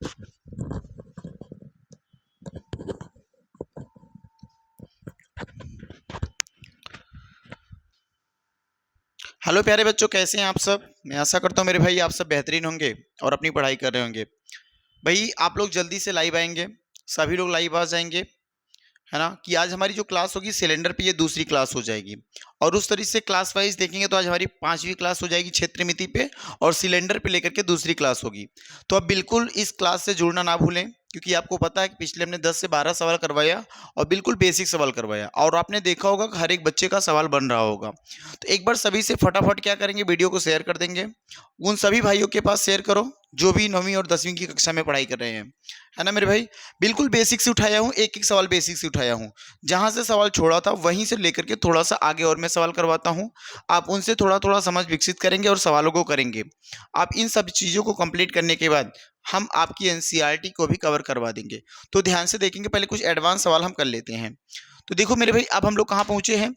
Hello प्यारे बच्चों, कैसे हैं आप सब। मैं आशा करता हूँ मेरे भाई आप सब बेहतरीन होंगे और अपनी पढ़ाई कर रहे होंगे। भाई आप लोग जल्दी से लाइव आएंगे, सभी लोग लाइव आ जाएंगे, है ना। कि आज हमारी जो क्लास होगी सिलेंडर पे, ये दूसरी क्लास हो जाएगी। और उस तरीके से क्लास वाइज देखेंगे तो आज हमारी 5वीं क्लास हो जाएगी क्षेत्र मिति पे, और सिलेंडर पे लेकर के दूसरी क्लास होगी। तो अब बिल्कुल इस क्लास से जुड़ना ना भूलें, क्योंकि आपको पता है कि पिछले हमने 10 से 12 सवाल करवाया और बिल्कुल बेसिक सवाल करवाया, और आपने देखा होगा कि हर एक बच्चे का सवाल बन रहा होगा। तो एक बार सभी से फटाफट क्या करेंगे, वीडियो को शेयर कर देंगे। उन सभी भाइयों के पास शेयर करो जो भी 9वीं और 10वीं की कक्षा में पढ़ाई कर रहे हैं, है ना मेरे भाई। बिल्कुल बेसिक से उठाया हूँ, एक एक सवाल बेसिक से उठाया हूँ। जहां से सवाल छोड़ा था वहीं से लेकर के थोड़ा सा आगे और मैं सवाल करवाता हूँ। आप उनसे थोड़ा थोड़ा समझ विकसित करेंगे और सवालों को करेंगे। आप इन सब चीज़ों को कंप्लीट करने के बाद हम आपकी एनसीईआरटी को भी कवर करवा देंगे। तो ध्यान से देखेंगे, पहले कुछ एडवांस सवाल हम कर लेते हैं। तो देखो मेरे भाई, अब हम लोग कहाँ पहुंचे हैं।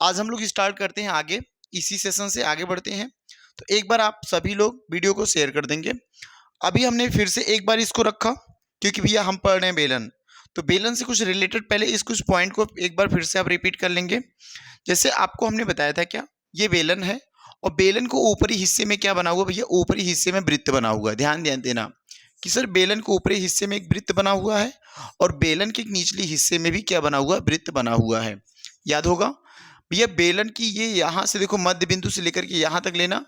आज हम लोग स्टार्ट करते हैं आगे, इसी सेशन से आगे बढ़ते हैं। तो एक बार आप सभी लोग वीडियो को शेयर कर देंगे। अभी हमने फिर से एक बार इसको रखा, क्योंकि भैया हम पढ़ रहे हैं बेलन। तो बेलन से कुछ रिलेटेड पहले इस कुछ पॉइंट को एक बार फिर से आप रिपीट कर लेंगे। जैसे आपको हमने बताया था क्या, ये बेलन है और बेलन को ऊपरी हिस्से में क्या बना हुआ भैया, ऊपरी हिस्से में वृत्त बना हुआ है। ध्यान ध्यान देना कि सर बेलन को ऊपरी हिस्से में एक वृत्त बना हुआ है और बेलन के निचली हिस्से में भी क्या बना हुआ, वृत्त बना हुआ है। याद होगा भैया, बेलन की ये यहाँ से देखो मध्य बिंदु से लेकर के यहाँ तक लेना।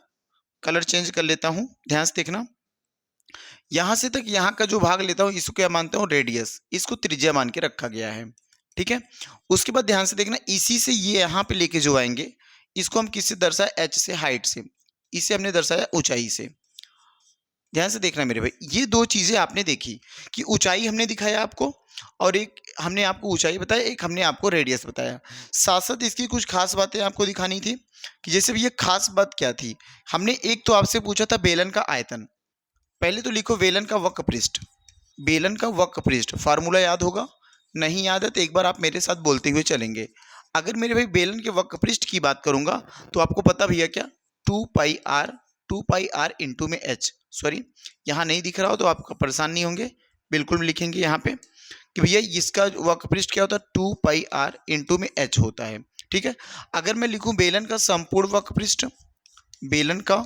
कलर चेंज कर लेता हूँ, ध्यान से देखना। यहाँ से तक यहाँ का जो भाग लेता हूँ इसको क्या मानता हूँ, रेडियस। इसको त्रिज्या मान के रखा गया है, ठीक है। उसके बाद ध्यान से देखना, इसी से ये यहाँ पे लेके जो आएंगे, इसको हम किससे दर्शाया, एच से, हाइट से। इसे हमने दर्शाया ऊंचाई से। ध्यान से देखना मेरे भाई, ये दो चीजें आपने देखी कि ऊंचाई हमने दिखाया आपको, और एक हमने आपको ऊंचाई बताया, एक हमने आपको रेडियस बताया। साथ साथ इसकी कुछ खास बातें आपको दिखानी थी, कि जैसे ये खास बात क्या थी। हमने एक तो आपसे पूछा था बेलन का आयतन। पहले तो लिखो बेलन का वक्र पृष्ठ। बेलन का वक्र पृष्ठ फार्मूला याद होगा, नहीं याद है तो एक बार आप मेरे साथ बोलते हुए चलेंगे। अगर मेरे भाई बेलन के वक्र पृष्ठ की बात करूंगा तो आपको पता भैया क्या, 2 पाई आर इंटू में एच। सॉरी, यहाँ नहीं दिख रहा हो तो आप परेशान नहीं होंगे, बिल्कुल लिखेंगे यहाँ पे कि भैया इसका वक्र पृष्ठ क्या होता है, 2 पाई आर इंटू में एच होता है, ठीक है। अगर मैं लिखूं बेलन का संपूर्ण वक्र पृष्ठ, बेलन का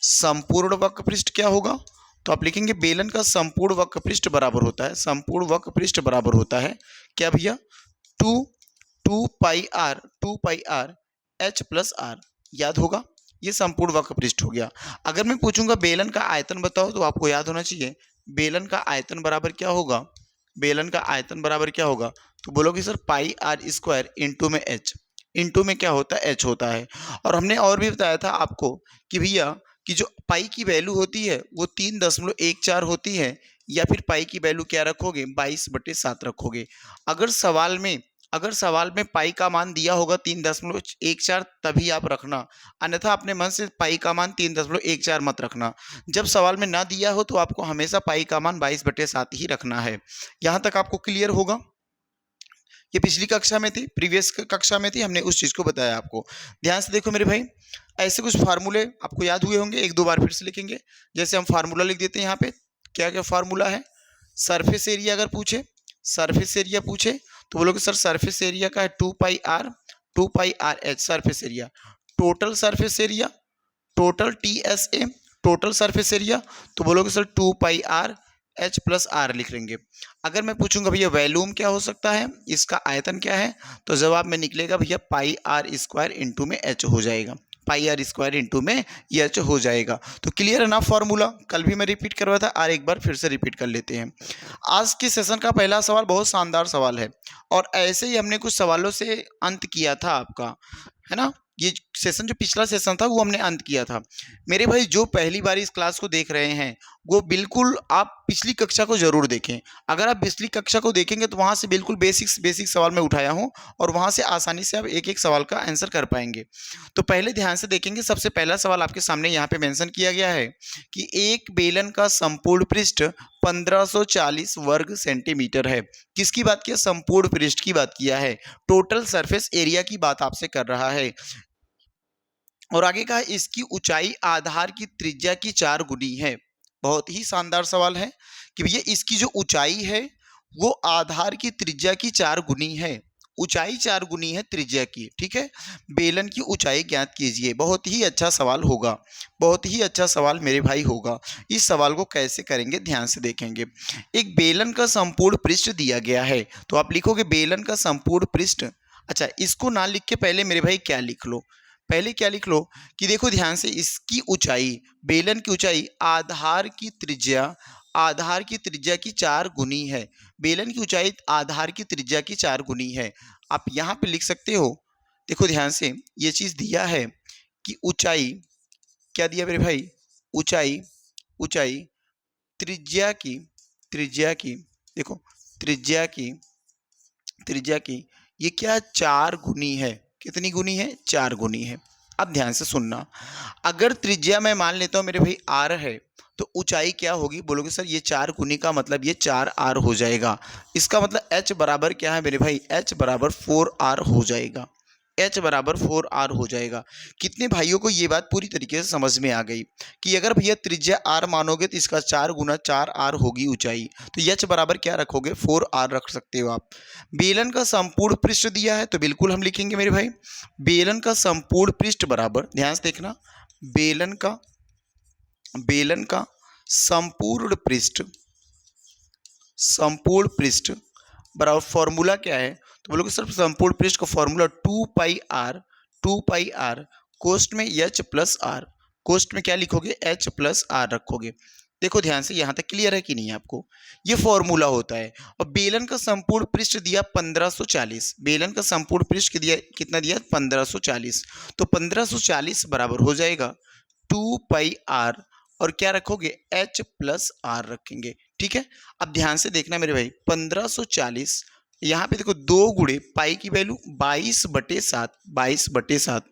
संपूर्ण वक्र पृष्ठ क्या होगा, तो आप लिखेंगे बेलन का संपूर्ण वक्र पृष्ठ बराबर होता है, संपूर्ण वक्र पृष्ठ बराबर होता है क्या भैया, two two pi R H plus r. याद होगा, ये संपूर्ण वक्र पृष्ठ हो गया। अगर मैं पूछूंगा बेलन का आयतन बताओ, तो आपको याद होना चाहिए बेलन का आयतन बराबर क्या होगा, बेलन का आयतन बराबर क्या होगा, तो बोलोगे sir pi are square into में एच। इंटू में क्या होता है, एच होता है। और हमने और भी बताया था आपको कि भैया कि जो पाई की वैल्यू होती है वो 3.14 होती है, या फिर पाई की वैल्यू क्या रखोगे, 22/7 रखोगे। अगर सवाल में पाई का मान दिया होगा 3.14, तभी आप रखना, अन्यथा अपने मन से पाई का मान 3.14 मत रखना। जब सवाल में ना दिया हो तो आपको हमेशा पाई का मान 22/7 ही रखना है। यहाँ तक आपको क्लियर होगा। ये पिछली कक्षा में थी, प्रीवियस कक्षा में थी, हमने उस चीज़ को बताया आपको। ध्यान से देखो मेरे भाई, ऐसे कुछ फार्मूले आपको याद हुए होंगे, एक दो बार फिर से लिखेंगे। जैसे हम फार्मूला लिख देते हैं यहाँ पे, क्या क्या फार्मूला है। सरफेस एरिया अगर पूछे, सरफेस एरिया पूछे तो बोलोगे सर सरफेस एरिया का है 2 pi are H surface area. Total surface area, total TSA, total surface area, तो बोलोगे sir 2 pi R H plus R लिख लेंगे। अगर मैं पूछूंगा भैया वैल्यूम क्या हो सकता है, इसका आयतन क्या है, तो जवाब में निकलेगा भैया पाई आर स्क्वायर इंटू में एच हो जाएगा, पाई आर स्क्वायर इंटू में एच हो जाएगा। तो क्लियर है ना फॉर्मूला, कल भी मैं रिपीट करवाया था और एक बार फिर से रिपीट कर लेते हैं। आज के सेशन का पहला सवाल बहुत शानदार सवाल है, और ऐसे ही हमने कुछ सवालों से अंत किया था आपका, है ना। ये सेशन जो पिछला सेशन था वो हमने अंत किया था। मेरे भाई जो पहली बार इस क्लास को देख रहे हैं वो बिल्कुल आप पिछली कक्षा को जरूर देखें। अगर आप पिछली कक्षा को देखेंगे तो वहाँ से बिल्कुल बेसिक सवाल मैं उठाया हूँ, और वहाँ से आसानी से आप एक एक सवाल का आंसर कर पाएंगे। तो पहले ध्यान से देखेंगे, सबसे पहला सवाल आपके सामने यहाँ पे मेंशन किया गया है कि एक बेलन का संपूर्ण पृष्ठ 1540 वर्ग सेंटीमीटर है। किसकी बात किया, संपूर्ण पृष्ठ की बात किया है, टोटल सरफेस एरिया की बात आपसे कर रहा है। और आगे कहा इसकी ऊंचाई आधार की त्रिज्या की 4 गुनी है। बहुत ही शानदार सवाल है कि भैया इसकी जो ऊंचाई है वो आधार की त्रिज्या की 4 गुनी है। ऊंचाई 4 गुनी है त्रिज्या की, ठीक है। बेलन की ऊंचाई ज्ञात कीजिए। बहुत ही अच्छा सवाल होगा, बहुत ही अच्छा सवाल मेरे भाई होगा। इस सवाल को कैसे करेंगे ध्यान से देखेंगे। एक बेलन का संपूर्ण पृष्ठ दिया गया है, तो आप लिखोगे बेलन का संपूर्ण पृष्ठ। अच्छा, इसको ना लिख के पहले मेरे भाई क्या लिख लो, पहले क्या लिख लो कि देखो ध्यान से, इसकी ऊंचाई, बेलन की ऊंचाई आधार की त्रिज्या की 4 गुनी है। बेलन की ऊंचाई आधार की त्रिज्या की 4 गुनी है। आप यहाँ पे लिख सकते हो, देखो ध्यान से, ये चीज दिया है कि ऊंचाई, क्या दिया मेरे भाई, ऊंचाई, ऊंचाई त्रिज्या की, त्रिज्या की, देखो त्रिज्या की, त्रिज्या की ये क्या 4 गुनी है। कितनी गुनी है, 4 गुनी है। अब ध्यान से सुनना, अगर त्रिज्या मैं मान लेता हूं मेरे भाई r है, तो ऊंचाई क्या होगी, बोलोगे सर ये 4 गुनी का मतलब ये 4r हो जाएगा। इसका मतलब h बराबर क्या है मेरे भाई, h बराबर 4r हो जाएगा। h बराबर 4r हो जाएगा। कितने भाइयों को ये बात पूरी तरीके से समझ में आ गई कि अगर भैया त्रिज्या r मानोगे तो इसका 4 गुना 4r होगी ऊंचाई, तो h बराबर क्या रखोगे, 4r रख सकते हो आप। बेलन का संपूर्ण पृष्ठ दिया है, तो बिल्कुल हम लिखेंगे मेरे भाई बेलन का संपूर्ण पृष्ठ बराबर, ध्यान से देखना, बेलन का, बेलन का संपूर्ण पृष्ठ, संपूर्ण पृष्ठ बराबर फॉर्मूला क्या है, तो बोलोगे सर संपूर्ण पृष्ठ का formula 2 pi r, 2 pi r कोष्ठ में h प्लस आर, कोष्ठ में क्या लिखोगे, h प्लस आर रखोगे। देखो ध्यान से, यहां तक क्लियर है कि नहीं आपको, ये फॉर्मूला होता है। और बेलन का संपूर्ण पृष्ठ दिया 1540, बेलन का संपूर्ण पृष्ठ दिया कितना दिया, 1540, तो 1540 बराबर हो जाएगा 2 पाई आर, और क्या रखोगे, h प्लस आर रखेंगे, ठीक है। अब ध्यान से देखना मेरे भाई, 1540 यहाँ पे देखो 2 गुणे पाई की वैल्यू 22/7, 22/7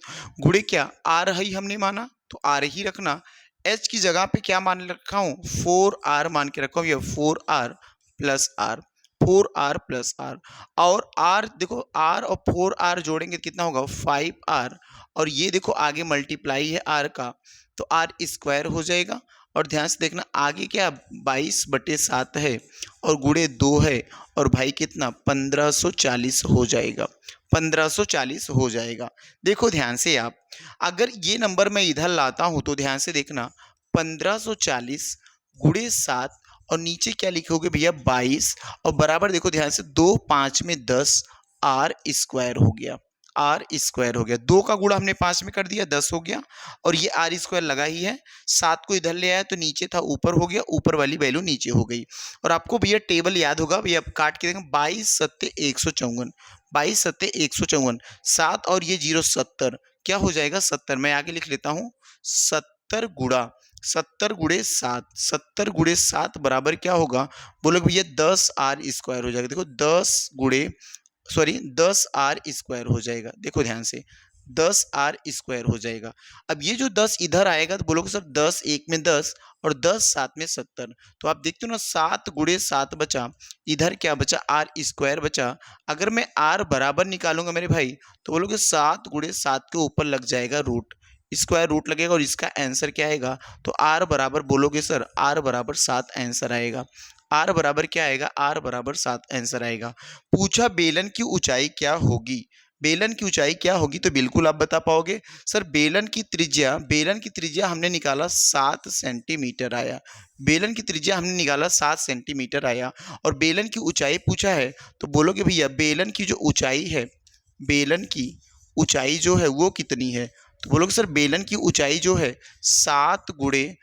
गुणे क्या, आर ही हमने माना तो आर ही रखना। h की जगह पे क्या मान रखा हूँ, 4r मान के रखा हूँ, ये 4r plus r, 4r plus r. और r देखो, r और 4r जोड़ेंगे कितना होगा, 5r, और ये देखो आगे मल्टीप्लाई है r का, तो r स्क्वायर हो जाएगा। और ध्यान से देखना आगे क्या 22/7 है और गुणे 2 है, और भाई कितना 1540 हो जाएगा, 1540 हो जाएगा। देखो ध्यान से आप, अगर ये नंबर मैं इधर लाता हूं तो ध्यान से देखना, 1540 गुणे 7, और नीचे क्या लिखोगे भैया 22, और बराबर देखो ध्यान से 2 5 में 10, आर स्क्वायर हो गया, आर स्क्वायर हो गया। 2 का गुणा हमने 5 में कर दिया, 10 हो गया, और ये आर स्क्वायर लगा ही है। 7 को इधर ले आया तो नीचे था ऊपर हो गया, ऊपर वाली वैल्यू नीचे हो गई। और आपको भैया टेबल याद होगा, भैया काट के देखें, 22 सत्ते 154, 22 सत्ते 154, 7 और ये 0 70, क्या हो जाएगा 70। मैं आगे लिख लेता हूँ, 70 गुणा 70 गुणे 7, 70 गुणे 7 बराबर क्या होगा, बोलो भैया 10 आर स्क्वायर हो जाएगा। देखो 10 आर स्क्वायर हो जाएगा। देखो ध्यान से 10 आर स्क्वायर हो जाएगा। अब ये जो 10 इधर आएगा तो बोलोगे सर 10 1 में 10 और 10 7 में 70, तो आप देखते हो ना 7 गुणे 7 बचा, इधर क्या बचा, आर स्क्वायर बचा। अगर मैं आर बराबर निकालूंगा मेरे भाई, तो बोलोगे 7 गुणे 7 के ऊपर लग जाएगा रूट, स्क्वायर रूट लगेगा, और इसका आंसर क्या आएगा, तो आर बराबर, बोलोगे सर आर बराबर 7 आंसर आएगा। आर बराबर क्या आएगा, आर बराबर 7 आंसर आएगा। पूछा बेलन की ऊंचाई क्या होगी, बेलन की ऊंचाई क्या होगी, तो बिल्कुल आप बता पाओगे सर, बेलन की त्रिज्या हमने निकाला 7 सेंटीमीटर आया, बेलन की त्रिज्या हमने निकाला 7 सेंटीमीटर आया। और बेलन की ऊंचाई पूछा है, तो बोलोगे भैया बेलन की जो ऊंचाई है, बेलन की ऊंचाई जो है वो कितनी है, तो बोलोगे सर बेलन की ऊंचाई जो है 7 गुणे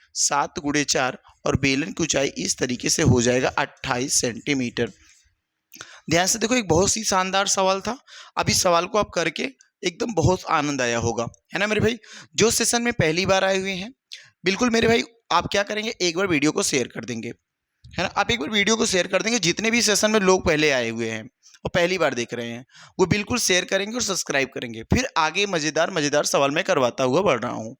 4, और बेलन की ऊंचाई इस तरीके से हो जाएगा 28 सेंटीमीटर। ध्यान से देखो, एक बहुत ही शानदार सवाल था। अब इस सवाल को आप करके एकदम बहुत आनंद आया होगा, है ना मेरे भाई। जो सेशन में पहली बार आए हुए हैं, बिल्कुल मेरे भाई आप क्या करेंगे, एक बार वीडियो को शेयर कर देंगे, है ना। आप एक बार वीडियो को शेयर कर देंगे, जितने भी सेशन में लोग पहले आए हुए हैं और पहली बार देख रहे हैं, वो बिल्कुल शेयर करेंगे और सब्सक्राइब करेंगे। फिर आगे मजेदार मजेदार सवाल मैं करवाता हुआ बढ़ रहा हूँ।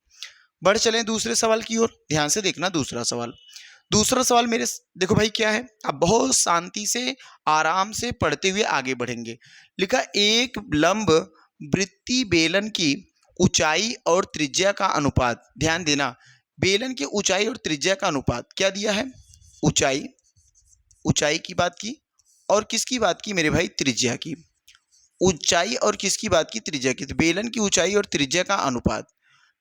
बढ़ चलें दूसरे सवाल की ओर, ध्यान से देखना दूसरा सवाल। दूसरा सवाल मेरे देखो भाई क्या है, आप बहुत शांति से आराम से पढ़ते हुए आगे बढ़ेंगे। लिखा, एक लंब वृत्तीय बेलन की ऊंचाई और त्रिज्या का अनुपात, ध्यान देना, बेलन की ऊंचाई और त्रिज्या का अनुपात क्या दिया है? ऊंचाई, ऊंचाई की बात की और किसकी बात की मेरे भाई? त्रिज्या की। ऊंचाई और किसकी बात की? त्रिज्या की। तो बेलन की ऊंचाई और त्रिज्या का अनुपात,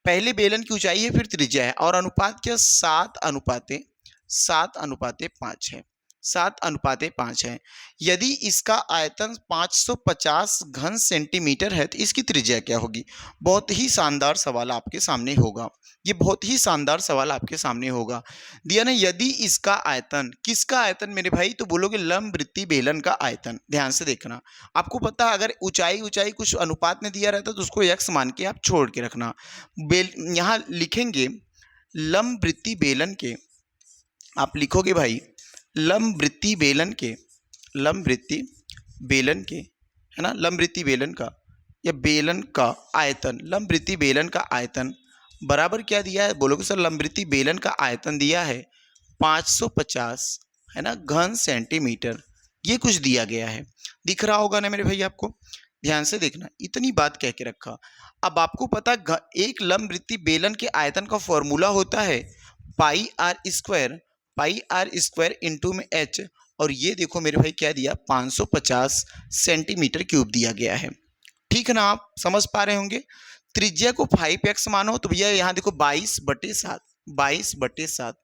पहले बेलन की ऊंचाई है फिर त्रिज्या है, और अनुपात क्या? 7:5 है। 7:5 है। यदि इसका आयतन 550 घन सेंटीमीटर है तो इसकी त्रिज्या क्या होगी? बहुत ही शानदार सवाल आपके सामने होगा। ये बहुत ही शानदार सवाल आपके सामने होगा। दिया ना, यदि इसका आयतन, किसका आयतन मेरे भाई? तो बोलोगे लंबवृत्तीय बेलन का आयतन। ध्यान से देखना, आपको पता है अगर ऊंचाई ऊंचाई कुछ अनुपात में दिया रहता तो उसको x मान के आप छोड़ के रखना। यहाँ लिखेंगे लंबवृत्तीय बेलन के, आप लिखोगे भाई लंबवृत्तीय बेलन के, लंबवृत्तीय बेलन के, है ना, लंबवृत्तीय बेलन का या बेलन का आयतन, लंबवृत्तीय बेलन का आयतन बराबर क्या दिया है? बोलोगे सर लंबवृत्तीय बेलन का आयतन दिया है 550, है ना, घन सेंटीमीटर। ये कुछ दिया गया है, दिख रहा होगा ना मेरे भाई आपको? ध्यान से देखना, इतनी बात कह के रखा। अब आपको पता एक लंबवृत्तीय बेलन के आयतन का फॉर्मूला होता है पाई आर स्क्वायर इंटू में एच, और ये देखो मेरे भाई क्या दिया? 550 सेंटीमीटर क्यूब दिया गया है। ठीक है ना, आप समझ पा रहे होंगे। त्रिज्या को 5x मानो तो भैया यहाँ देखो 22/7, 22/7,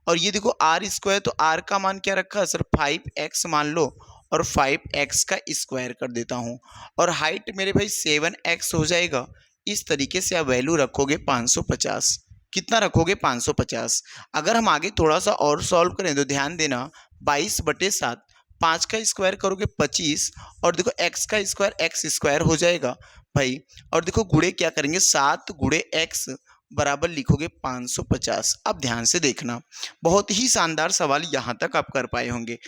और ये देखो आर स्क्वायर, तो आर का मान क्या रखा है सर? 5x मान लो, और 5x का स्क्वायर कर देता हूँ, और हाइट मेरे भाई 7x हो जाएगा। इस तरीके से आप वैल्यू रखोगे 550। कितना रखोगे? 550। अगर हम आगे थोड़ा सा और सॉल्व करें तो ध्यान देना, 22/7, 5 का स्क्वायर करोगे 25, और देखो x का स्क्वायर x स्क्वायर हो जाएगा भाई, और देखो गुणे क्या करेंगे? 7 गुणे x बराबर लिखोगे 550। अब ध्यान से देखना, बहुत ही शानदार सवाल यहाँ तक आप कर पाए होंगे।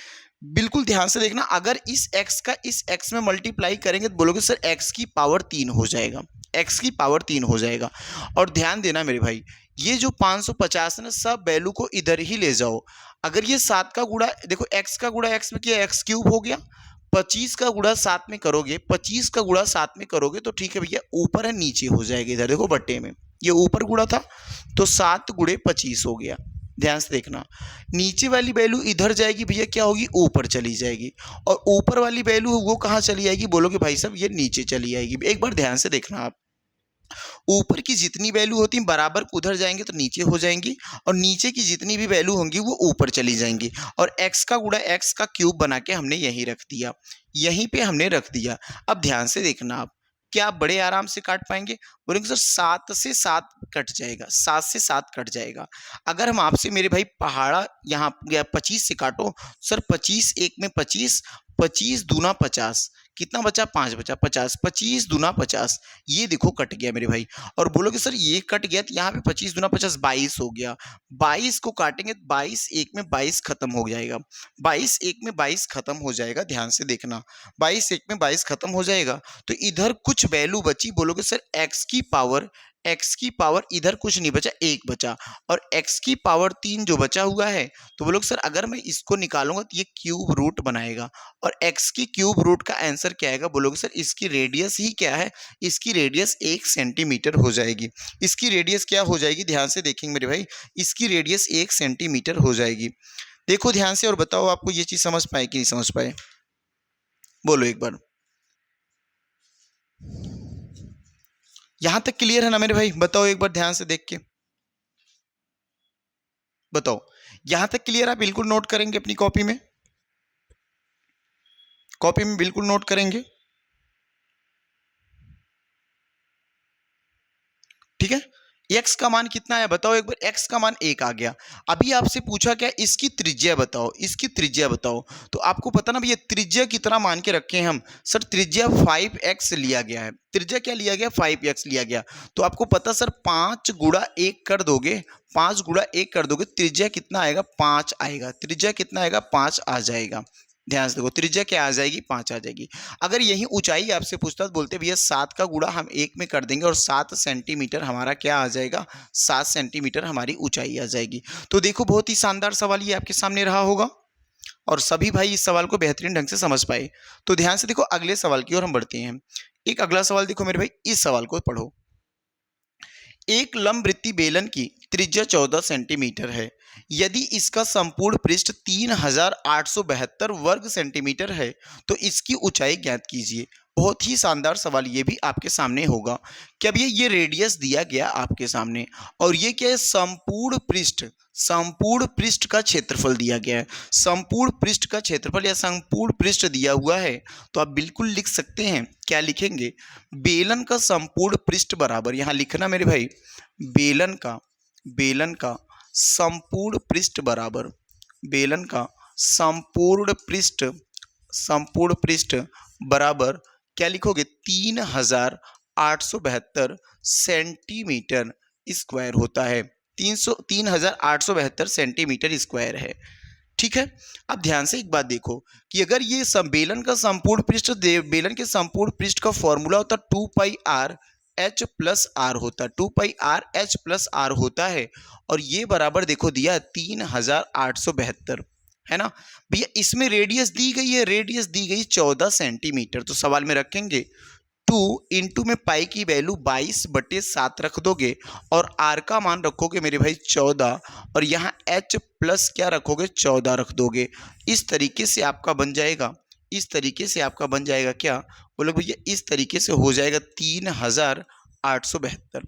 बिल्कुल ध्यान से देखना, अगर इस x का इस x में मल्टीप्लाई करेंगे तो बोलोगे सर x की पावर 3 हो जाएगा, x की पावर 3 हो जाएगा। और ध्यान देना मेरे भाई, ये जो 550 है ना, सब वैल्यू को इधर ही ले जाओ। अगर ये 7 का गुणा, देखो x का गुणा x में किया, x क्यूब हो गया। 25 का गुणा 7 में करोगे, 25 का गुणा 7 में करोगे तो ठीक है भैया, ऊपर है नीचे हो जाएगा। इधर देखो बट्टे में ये ऊपर गुणा था तो 7 गुणे 25 हो गया। ध्यान से देखना, नीचे वाली वैल्यू इधर जाएगी भैया, क्या होगी? ऊपर चली जाएगी, और ऊपर वाली वैल्यू वो कहाँ चली जाएगी? बोलोगे भाई साहब ये नीचे चली जाएगी। एक बार ध्यान से देखना आप, ऊपर की जितनी वैल्यू होती है बराबर उधर जाएंगे तो नीचे हो जाएंगी, और नीचे की जितनी भी वैल्यू होंगी वो ऊपर चली जाएंगी। और x का गुणा x का क्यूब बना के हमने यहीं रख दिया, यहीं पे हमने रख दिया। अब ध्यान से देखना आप, क्या आप बड़े आराम से काट पाएंगे? बोलेंगे सर 7 से 7 कट जाएगा, 7 से 7 कट जाएगा। अगर हम आपसे मेरे भाई पहाड़ा यहाँ 25 से काटो, सर 25 एक में 25, 25 दूना 50, कितना बचा? 5 बचा, 50, 25 दूना 50, ये देखो कट गया मेरे भाई। और बोलोगे सर ये कट गया तो यहाँ पे 25 दूना 50 22 हो गया। 22 को काटेंगे तो 22 एक में 22 खत्म हो जाएगा, 22 एक में 22 खत्म हो जाएगा। ध्यान से देखना, 22 एक में 22 खत्म हो जाएगा, तो इधर कुछ वैल्यू बची। बोलोगे सर x की पावर इधर कुछ नहीं बचा, 1 बचा, और x की पावर 3 जो बचा हुआ है, तो बोलोगे सर अगर मैं इसको निकालूंगा तो ये क्यूब रूट बनाएगा, और x की क्यूब रूट का आंसर क्या आएगा? बोलोगे सर इसकी रेडियस ही क्या है? इसकी रेडियस 1 सेंटीमीटर हो जाएगी। इसकी रेडियस क्या हो जाएगी? ध्यान से देखेंगे मेरे भाई, इसकी रेडियस 1 सेंटीमीटर हो जाएगी। देखो ध्यान से और बताओ आपको ये चीज समझ पाए कि नहीं समझ पाए? बोलो एक बार। यहां तक क्लियर है ना मेरे भाई? बताओ एक बार ध्यान से देख के बताओ, यहां तक क्लियर? आप बिल्कुल नोट करेंगे अपनी कॉपी में, कॉपी में बिल्कुल नोट करेंगे, ठीक है? x का मान कितना है बताओ एक बार? x का मान 1 आ गया। अभी आपसे पूछा क्या? इसकी त्रिज्या बताओ, इसकी त्रिज्या बताओ। तो आपको पता ना भैया त्रिज्या कितना मान के रखे हैं हम? सर त्रिज्या 5x लिया गया है। त्रिज्या क्या लिया गया? 5x लिया गया। तो आपको पता सर 5 गुणा 1 कर दोगे, 5 गुणा 1 कर दोगे, त्रिज्या कितना आएगा? 5 आएगा। त्रिज्या कितना आएगा? 5 आ जाएगा। ध्यान से देखो, त्रिज्या क्या आ जाएगी? 5 आ जाएगी। अगर यही ऊंचाई आपसे पूछता तो बोलते भैया 7 का गुणा हम 1 में कर देंगे, और 7 सेंटीमीटर हमारा क्या आ जाएगा? 7 सेंटीमीटर हमारी ऊंचाई आ जाएगी। तो देखो बहुत ही शानदार सवाल ये आपके सामने रहा होगा, और सभी भाई इस सवाल को बेहतरीन ढंग से समझ पाए। तो ध्यान से देखो, अगले सवाल की ओर हम बढ़ते हैं। एक अगला सवाल देखो मेरे भाई, इस सवाल को पढ़ो। एक लंबवृत्तीय बेलन की त्रिज्या 14 सेंटीमीटर है। यदि इसका संपूर्ण पृष्ठ 3872 वर्ग सेंटीमीटर है तो इसकी ऊंचाई ज्ञात कीजिए। बहुत ही शानदार सवाल ये भी आपके सामने होगा कि अब ये रेडियस दिया गया आपके सामने और ये क्या है, संपूर्ण पृष्ठ का क्षेत्रफल दिया गया है। संपूर्ण पृष्ठ का क्षेत्रफल या संपूर्ण पृष्ठ दिया हुआ है तो आप बिल्कुल लिख सकते हैं। क्या लिखेंगे? बेलन का संपूर्ण पृष्ठ बराबर, यहां लिखना मेरे भाई, बेलन का संपूर्ण पृष्ठ बराबर, बेलन का संपूर्ण पृष्ठ बराबर क्या लिखोगे? 3872 सेंटीमीटर स्क्वायर होता है। 3872 सेंटीमीटर स्क्वायर है। ठीक है। अब ध्यान से एक बात देखो कि अगर ये बेलन का संपूर्ण पृष्ठ, बेलन के संपूर्ण पृष्ठ का फॉर्मूला होता 2 pi R H plus are होता, 2 pi R H plus are होता है और ये बराबर देखो दिया 3872, है ना भैया। इसमें रेडियस दी गई है, रेडियस दी गई 14 सेंटीमीटर। तो सवाल में रखेंगे 2 इंटू में पाई की वैल्यू 22/7 रख दोगे और आर का मान रखोगे मेरे भाई 14 और यहाँ एच प्लस क्या रखोगे? 14 रख दोगे। इस तरीके से आपका बन जाएगा, इस तरीके से आपका बन जाएगा क्या बोलो भैया? इस तरीके से हो जाएगा 3872,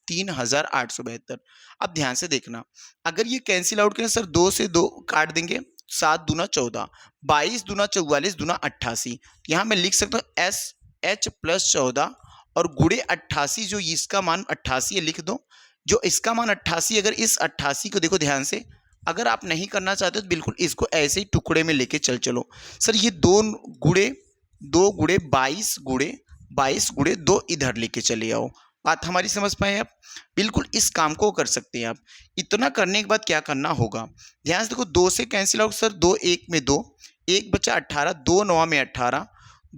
3872। अब ध्यान से देखना, अगर ये कैंसिल आउट करें सर, 2 से 2 काट देंगे, 7 दूना 14, 22 दूना 44 दूना 88। यहाँ मैं लिख सकता हूँ एस एच प्लस 14 और गुड़े 88, जो इसका मान 88 है लिख दो। जो इसका मान 88, अगर इस 88 को देखो ध्यान से, अगर आप नहीं करना चाहते तो बिल्कुल इसको ऐसे ही टुकड़े में लेके चलो। सर ये 2 गुड़े 22 गुड़े 2 इधर लेके चले आओ। बात हमारी समझ पाए आप? बिल्कुल इस काम को कर सकते हैं आप। इतना करने के बाद क्या करना होगा, ध्यान से देखो, 2 से कैंसिल आउट सर, 2 1 में 2, 1 बचा 18, 2 9 में 18,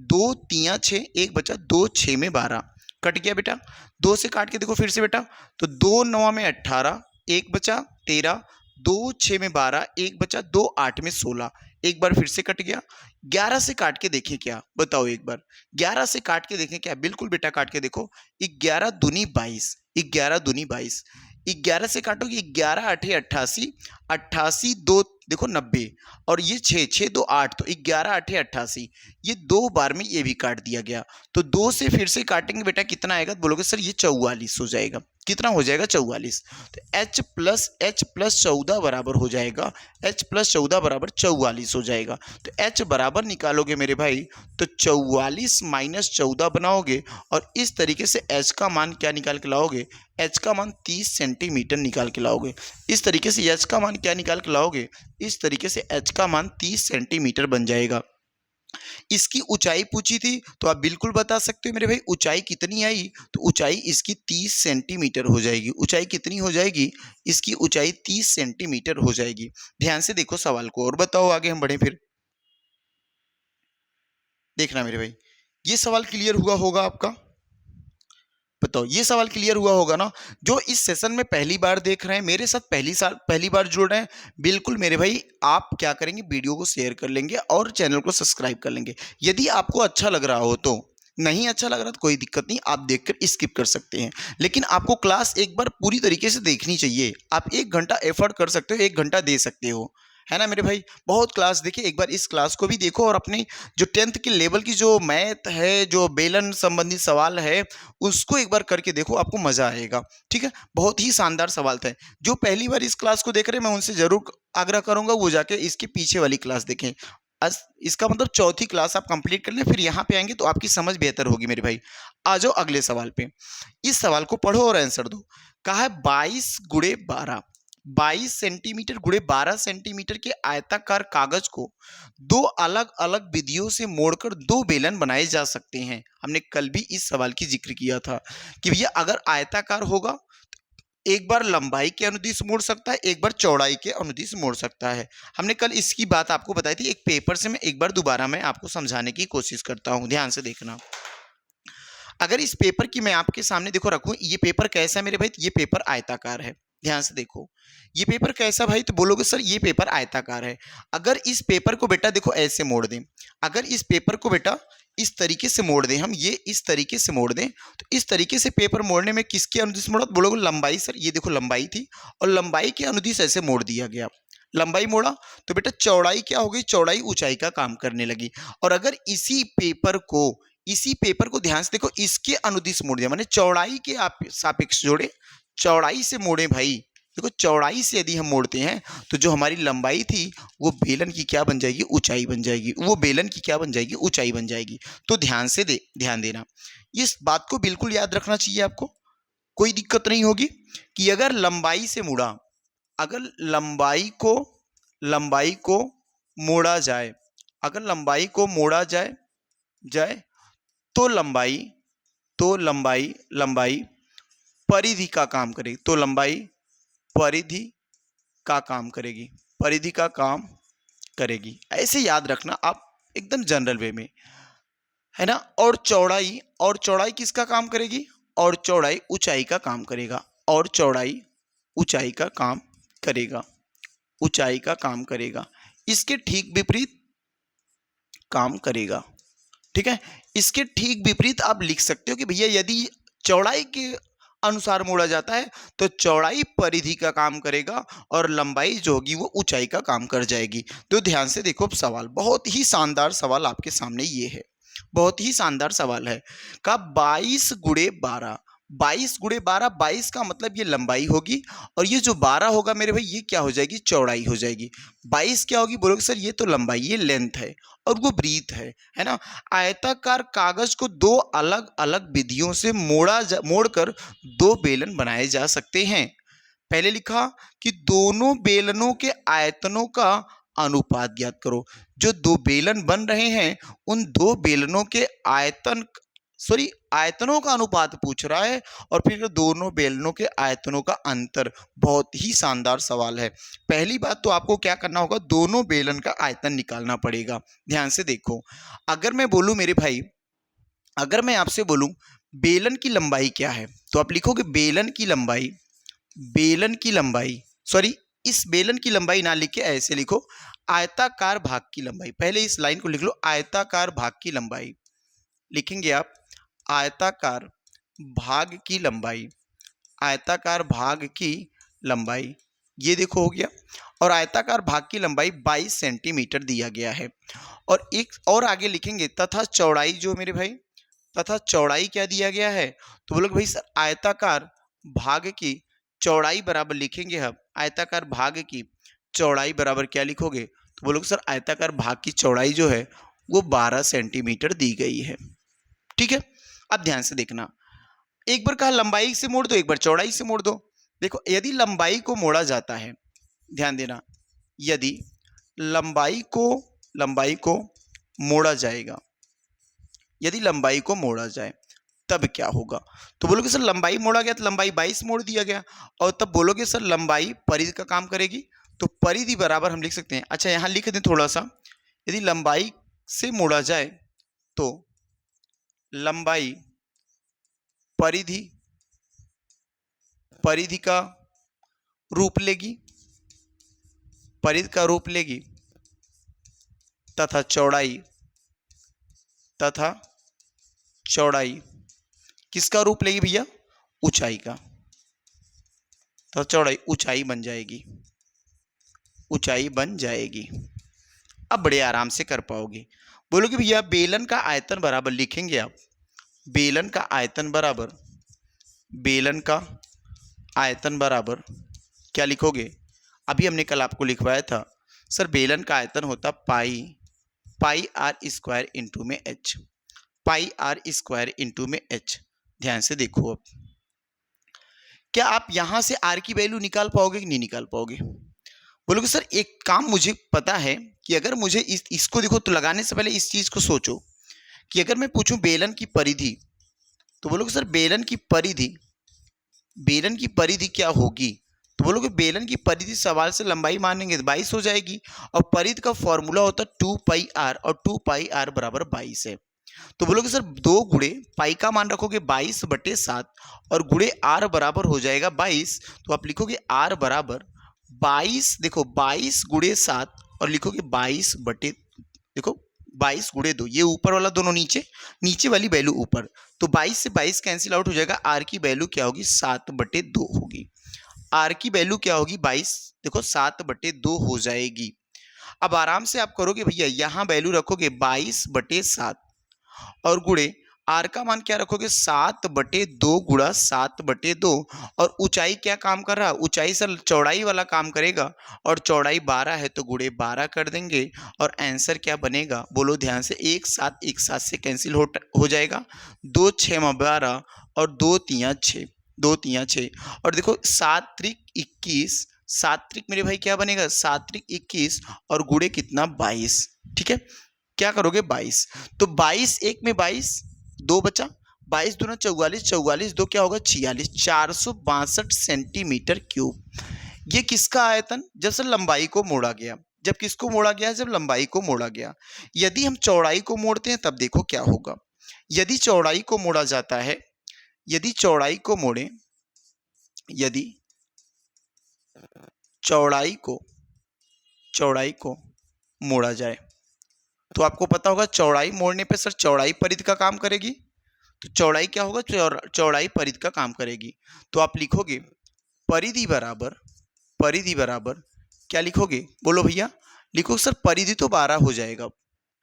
2 3 6, 1 बचा, 2 6 में 12, कट गया बेटा। 2 से काट के देखो फिर से बेटा, तो 2 9 में 18, 1 बचा 13, 2 6 में 12, 1 बचा, 2 8 में 16, एक बार फिर से कट गया। 11 से काट के देखें क्या, बताओ एक बार, 11 से काट के देखें क्या? बिल्कुल बेटा काट के देखो, 11 दूनी 22, 11 दूनी 22, 11 से काटोगे 11 8 88, 88 2 देखो 90 और ये 6 6 2 8, तो 11 8 88, ये 2 बार में ये भी काट दिया गया। तो 2 से फिर से काटेंगे बेटा, कितना आएगा? बोलोगे सर ये 44 हो जाएगा। कितना हो जाएगा? 44। तो h प्लस 14 बराबर हो जाएगा, h प्लस 14 बराबर 44 हो जाएगा। तो h बराबर निकालोगे मेरे भाई तो 44 माइनस 14 बनाओगे और इस तरीके से h का मान क्या निकाल के लाओगे? h का मान 30 सेंटीमीटर निकाल के लाओगे। इस तरीके से h का मान क्या निकाल के लाओगे? इस तरीके से h का मान 30 सेंटीमीटर बन जाएगा। इसकी ऊंचाई पूछी थी तो आप बिल्कुल बता सकते हो मेरे भाई ऊंचाई कितनी आई, तो ऊंचाई इसकी 30 सेंटीमीटर हो जाएगी। ऊंचाई कितनी हो जाएगी? इसकी ऊंचाई 30 सेंटीमीटर हो जाएगी। ध्यान से देखो सवाल को और बताओ, आगे हम बढ़े फिर। देखना मेरे भाई, ये सवाल क्लियर हुआ होगा आपका? बताओ, ये सवाल क्लियर हुआ होगा ना? जो इस सेशन में पहली बार देख रहे हैं, मेरे साथ पहली बार जुड़ रहे हैं, बिल्कुल मेरे भाई आप क्या करेंगे, वीडियो को शेयर कर लेंगे और चैनल को सब्सक्राइब कर लेंगे। यदि आपको अच्छा लग रहा हो तो, नहीं अच्छा लग रहा तो कोई दिक्कत नहीं, आप देखकर स्किप कर सकते हैं, लेकिन आपको क्लास एक बार पूरी तरीके से देखनी चाहिए। आप 1 घंटा एफर्ट कर सकते हो, 1 घंटा दे सकते हो, है ना मेरे भाई? बहुत क्लास देखिए, एक बार इस क्लास को भी देखो और अपने जो 10th के लेवल की जो मैथ है, जो बेलन संबंधी सवाल है, उसको एक बार करके देखो, आपको मजा आएगा। ठीक है, बहुत ही शानदार सवाल था। जो पहली बार इस क्लास को देख रहे हैं, मैं उनसे जरूर आग्रह करूंगा वो जाके इसके पीछे वाली क्लास देखें। इसका मतलब चौथी क्लास आप कंप्लीट कर लें, फिर यहाँ पे आएंगे तो आपकी समझ बेहतर होगी मेरे भाई। आ जाओ अगले सवाल पे। इस सवाल को पढ़ो और आंसर दो। कहा है 22 गुणे 12, 22 सेंटीमीटर गुणे 12 सेंटीमीटर के आयताकार कागज को 2 अलग अलग विधियों से मोड़कर 2 बेलन बनाए जा सकते हैं। हमने कल भी इस सवाल की जिक्र किया था कि भैया अगर आयताकार होगा तो एक बार लंबाई के अनुदिश मोड़ सकता है, एक बार चौड़ाई के अनुदिश मोड़ सकता है। हमने कल इसकी बात आपको बताई थी एक पेपर से, मैं एक बार दोबारा मैं आपको समझाने की कोशिश करता हूं, ध्यान से देखना। अगर इस पेपर की मैं आपके सामने देखो रखूं, ये पेपर कैसा है मेरे भाई? ये पेपर आयताकार है। ध्यान से देखो, ये पेपर कैसा भाई? तो बोलोगे सर ये पेपर आयताकार है। अगर इस पेपर को बेटा देखो ऐसे मोड़ दें, अगर इस पेपर को बेटा इस तरीके से मोड़ दें हम, ये इस तरीके से मोड़ दें, तो इस तरीके से पेपर मोड़ने में किसके अनुदिश मोड़ा? बोलोगे लंबाई। सर ये देखो लंबाई थी और लंबाई के अनुदिश ऐसे मोड़ दिया गया, लंबाई मोड़ा तो बेटा चौड़ाई क्या हो गई? चौड़ाई ऊंचाई का काम करने लगी। और अगर इसी पेपर को ध्यान से देखो, इसके अनुदिश मोड़ दिया, माने चौड़ाई के आप सापेक्ष जोड़े, चौड़ाई से मोड़े भाई। देखो चौड़ाई से यदि हम मोड़ते हैं तो जो हमारी लंबाई थी वो बेलन की क्या बन जाएगी? ऊंचाई बन जाएगी। वो बेलन की क्या बन जाएगी? ऊंचाई बन जाएगी। तो ध्यान देना, इस बात को बिल्कुल याद रखना चाहिए आपको, कोई दिक्कत नहीं होगी कि अगर लंबाई से मुड़ा, अगर लंबाई को मोड़ा जाए, अगर लंबाई को मोड़ा जाए तो लंबाई परिधि का काम करेगी। तो लंबाई परिधि का काम करेगी, परिधि का काम करेगी। ऐसे याद रखना आप एकदम जनरल वे में, है ना। और चौड़ाई किसका काम करेगी? और चौड़ाई ऊंचाई का काम करेगा, और चौड़ाई ऊंचाई का काम करेगा, ऊंचाई का काम करेगा। इसके ठीक विपरीत काम करेगा, ठीक है। इसके ठीक विपरीत आप लिख सकते हो कि भैया यदि चौड़ाई के अनुसार मोड़ा जाता है तो चौड़ाई परिधि का काम करेगा और लंबाई जो होगी वो ऊंचाई का काम कर जाएगी। तो ध्यान से देखो, अब सवाल बहुत ही शानदार सवाल आपके सामने ये है, बहुत ही शानदार सवाल है। का 22 गुणे 12, 22 गुणे 12, 22 का मतलब ये लंबाई होगी और ये जो 12 होगा मेरे भाई ये क्या हो जाएगी? चौड़ाई हो जाएगी। 22 क्या होगी? बोलोगे सर ये तो लंबाई, ये लेंथ है और वो ब्रीथ है ना। आयताकार कागज को दो अलग अलग विधियों से मोड़कर दो बेलन बनाए जा सकते हैं। पहले लिखा कि दोनों बेलनों के आयतनों का अनुपात ज्ञात करो। जो दो बेलन बन रहे हैं उन दो बेलनों के आयतनों का अनुपात पूछ रहा है और फिर दोनों बेलनों के आयतनों का अंतर। बहुत ही शानदार सवाल है। पहली बात तो आपको क्या करना होगा? दोनों बेलन का आयतन निकालना पड़ेगा। ध्यान से देखो, अगर मैं बोलूं मेरे भाई, अगर मैं आपसे बोलूं बेलन की लंबाई क्या है, तो आप लिखोगे बेलन की लंबाई, सॉरी इस बेलन की लंबाई ना लिख के ऐसे लिखो आयताकार भाग की लंबाई। पहले इस लाइन को लिख लो, आयताकार भाग की लंबाई लिखेंगे आप, आयताकार भाग की लंबाई, आयताकार भाग की लंबाई, ये देखो हो गया। और आयताकार भाग की लंबाई 22 सेंटीमीटर दिया गया है। और एक और आगे लिखेंगे तथा चौड़ाई, जो मेरे भाई तथा चौड़ाई क्या दिया गया है? तो बोलोगे भाई सर आयताकार भाग की चौड़ाई बराबर लिखेंगे हम, आयताकार भाग की चौड़ाई बराबर क्या लिखोगे? तो बोलोगे सर आयताकार भाग की चौड़ाई जो है वो 12 सेंटीमीटर दी गई है, ठीक है। अब ध्यान से देखना, एक बार कहा लंबाई से मोड़ दो, एक बार चौड़ाई से मोड़ दो। देखो यदि लंबाई को मोड़ा जाता है, ध्यान देना, यदि लंबाई को मोड़ा जाएगा, यदि लंबाई को मोड़ा जाए तब क्या होगा? तो बोलोगे सर लंबाई मोड़ा गया तो लंबाई 22 मोड़ दिया गया, और तब बोलोगे सर लंबाई परिधि का काम करेगी, तो परिधि बराबर हम लिख सकते हैं, अच्छा यहां लिख दें थोड़ा सा, यदि लंबाई से मोड़ा जाए तो लंबाई परिधि का रूप लेगी, परिधि का रूप लेगी, तथा चौड़ाई किसका रूप लेगी भैया? ऊंचाई का। तो चौड़ाई ऊंचाई बन जाएगी, ऊंचाई बन जाएगी। अब बड़े आराम से कर पाओगे। बोलोगे भैया बेलन का आयतन बराबर लिखेंगे आप, बेलन का आयतन बराबर क्या लिखोगे? अभी हमने कल आपको लिखवाया था सर बेलन का आयतन होता पाई आर स्क्वायर इंटू में H, pi are square into में एच। ध्यान से देखो, अब क्या आप यहां से आर की वैल्यू निकाल पाओगे कि नहीं निकाल पाओगे? बोलोगे सर एक काम मुझे पता है कि अगर मुझे इसको देखो, तो लगाने से पहले इस चीज को सोचो कि अगर मैं पूछूं बेलन की परिधि, तो बोलोगे सर बेलन की परिधि क्या होगी? तो बोलोगे बेलन की परिधि सवाल से लंबाई मानेंगे तो 22 हो जाएगी, और परिधि का फॉर्मूला होता है 2 पाई आर, और 2 पाई आर बराबर 22 है। तो बोलोगे सर 2 गुणे पाई का मान रखोगे 22/7 और गुणे आर बराबर हो जाएगा 22, तो आप लिखोगे आर बराबर 22, देखो 22 गुणे 7 और लिखोगे 22 बटे देखो 22 गुणे 2, ये ऊपर वाला दोनों नीचे, नीचे वाली वैल्यू ऊपर, तो 22 से 22 कैंसिल आउट हो जाएगा। आर की वैल्यू क्या होगी, 7/2 होगी। आर की वैल्यू क्या होगी 22, देखो 7/2 हो जाएगी। अब आराम से आप करोगे भैया, यहां वैल्यू रखोगे 22/7 और गुणे आर का मान क्या रखोगे, 7/2 गुणा 7/2। और ऊंचाई क्या काम कर रहा है, ऊंचाई सर चौड़ाई वाला काम करेगा, और चौड़ाई 12 है तो गुणे 12 कर देंगे। और आंसर क्या बनेगा, बोलो ध्यान से, एक साथ से कैंसिल हो जाएगा। 2 6 12 और 2 3 6, 2 3 6। और देखो 7 त्रिक 21, 7 त्रिक मेरे भाई क्या बनेगा, 7 त्रिक 21 और गुणे कितना 22। ठीक है, क्या करोगे 22, तो 22 एक में 22, 2 बचा, 22 दूना 44, 44 दो क्या होगा 46, 462 सेंटीमीटर क्यूब। ये किसका आयतन, जब सर लंबाई को मोड़ा गया, जब किसको मोड़ा गया, जब लंबाई को मोड़ा गया। यदि हम चौड़ाई को मोड़ते हैं तब देखो क्या होगा। यदि चौड़ाई को मोड़ा जाता है, यदि चौड़ाई को मोड़े, यदि चौड़ाई को मोड़ा जाए, तो आपको पता होगा चौड़ाई मोड़ने पे सर चौड़ाई परिधि का काम करेगी। तो चौड़ाई क्या होगा, चौड़ाई परिधि का काम करेगी। तो आप लिखोगे परिधि बराबर क्या लिखोगे, बोलो भैया, लिखो सर परिधि तो 12 हो जाएगा,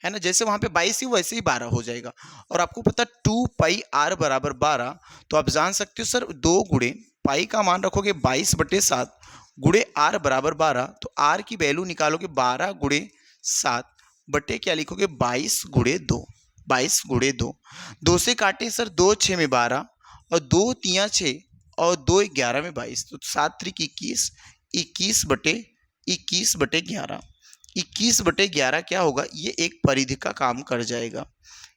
है ना, जैसे वहां पे 22 ही वैसे ही 12 हो जाएगा। और आपको पता 2 पाई आर बराबर 12, तो आप जान सकते हो सर 2 गुणे पाई का मान रखोगे 22/7 गुणे आर बराबर 12, तो आर की वैल्यू निकालोगे 12 गुणे 7 बटे क्या लिखोगे 22 गुणे 2, 22 गुणे 2। 2 से काटे सर, 2 6 में 12 और 2 3 6 और 2 11 में 22, तो 7 त्रिक 21, 21/11, 21/11 क्या होगा, ये एक परिधि का काम कर जाएगा।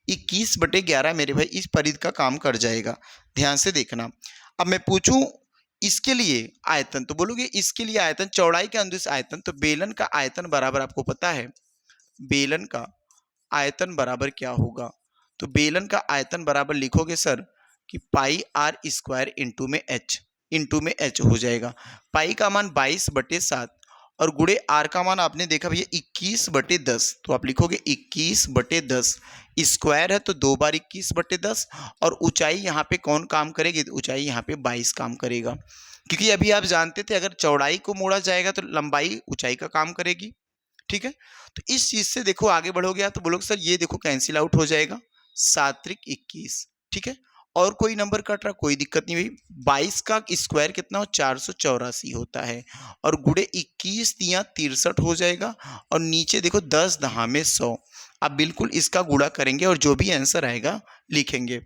21/11 मेरे भाई इस परिधि का काम कर जाएगा, ध्यान से देखना। अब मैं पूछूं इसके लिए आयतन, तो बोलोगे इसके लिए आयतन, चौड़ाई के अनुदिश आयतन, तो बेलन का आयतन बराबर आपको पता है, बेलन का आयतन बराबर क्या होगा, तो बेलन का आयतन बराबर लिखोगे सर कि पाई आर स्क्वायर इंटू में एच हो जाएगा। पाई का मान 22/7 और गुणे आर का मान आपने देखा भैया 21/10, तो आप लिखोगे 21/10, स्क्वायर है तो 2 बार 21/10, और ऊंचाई यहाँ पे कौन काम करेगी, तो ऊंचाई यहाँ पे 22 काम करेगा। क्योंकि अभी आप जानते थे अगर चौड़ाई को मोड़ा जाएगा तो लंबाई ऊंचाई का काम करेगी। ठीक है, तो इस चीज से देखो आगे बढ़ोगे आप तो बोलोगे सर ये देखो कैंसिल आउट हो जाएगा, 7 त्रिक 21। ठीक है, और कोई नंबर कट रहा कोई दिक्कत नहीं भाई, 22 का स्क्वायर कितना हो 484 होता है, और गुणे 21 तिया 63 हो जाएगा, और नीचे देखो 10 दहा में 100। आप बिल्कुल इसका गुणा करेंगे और जो भी आंसर आएगा लिखेंगे।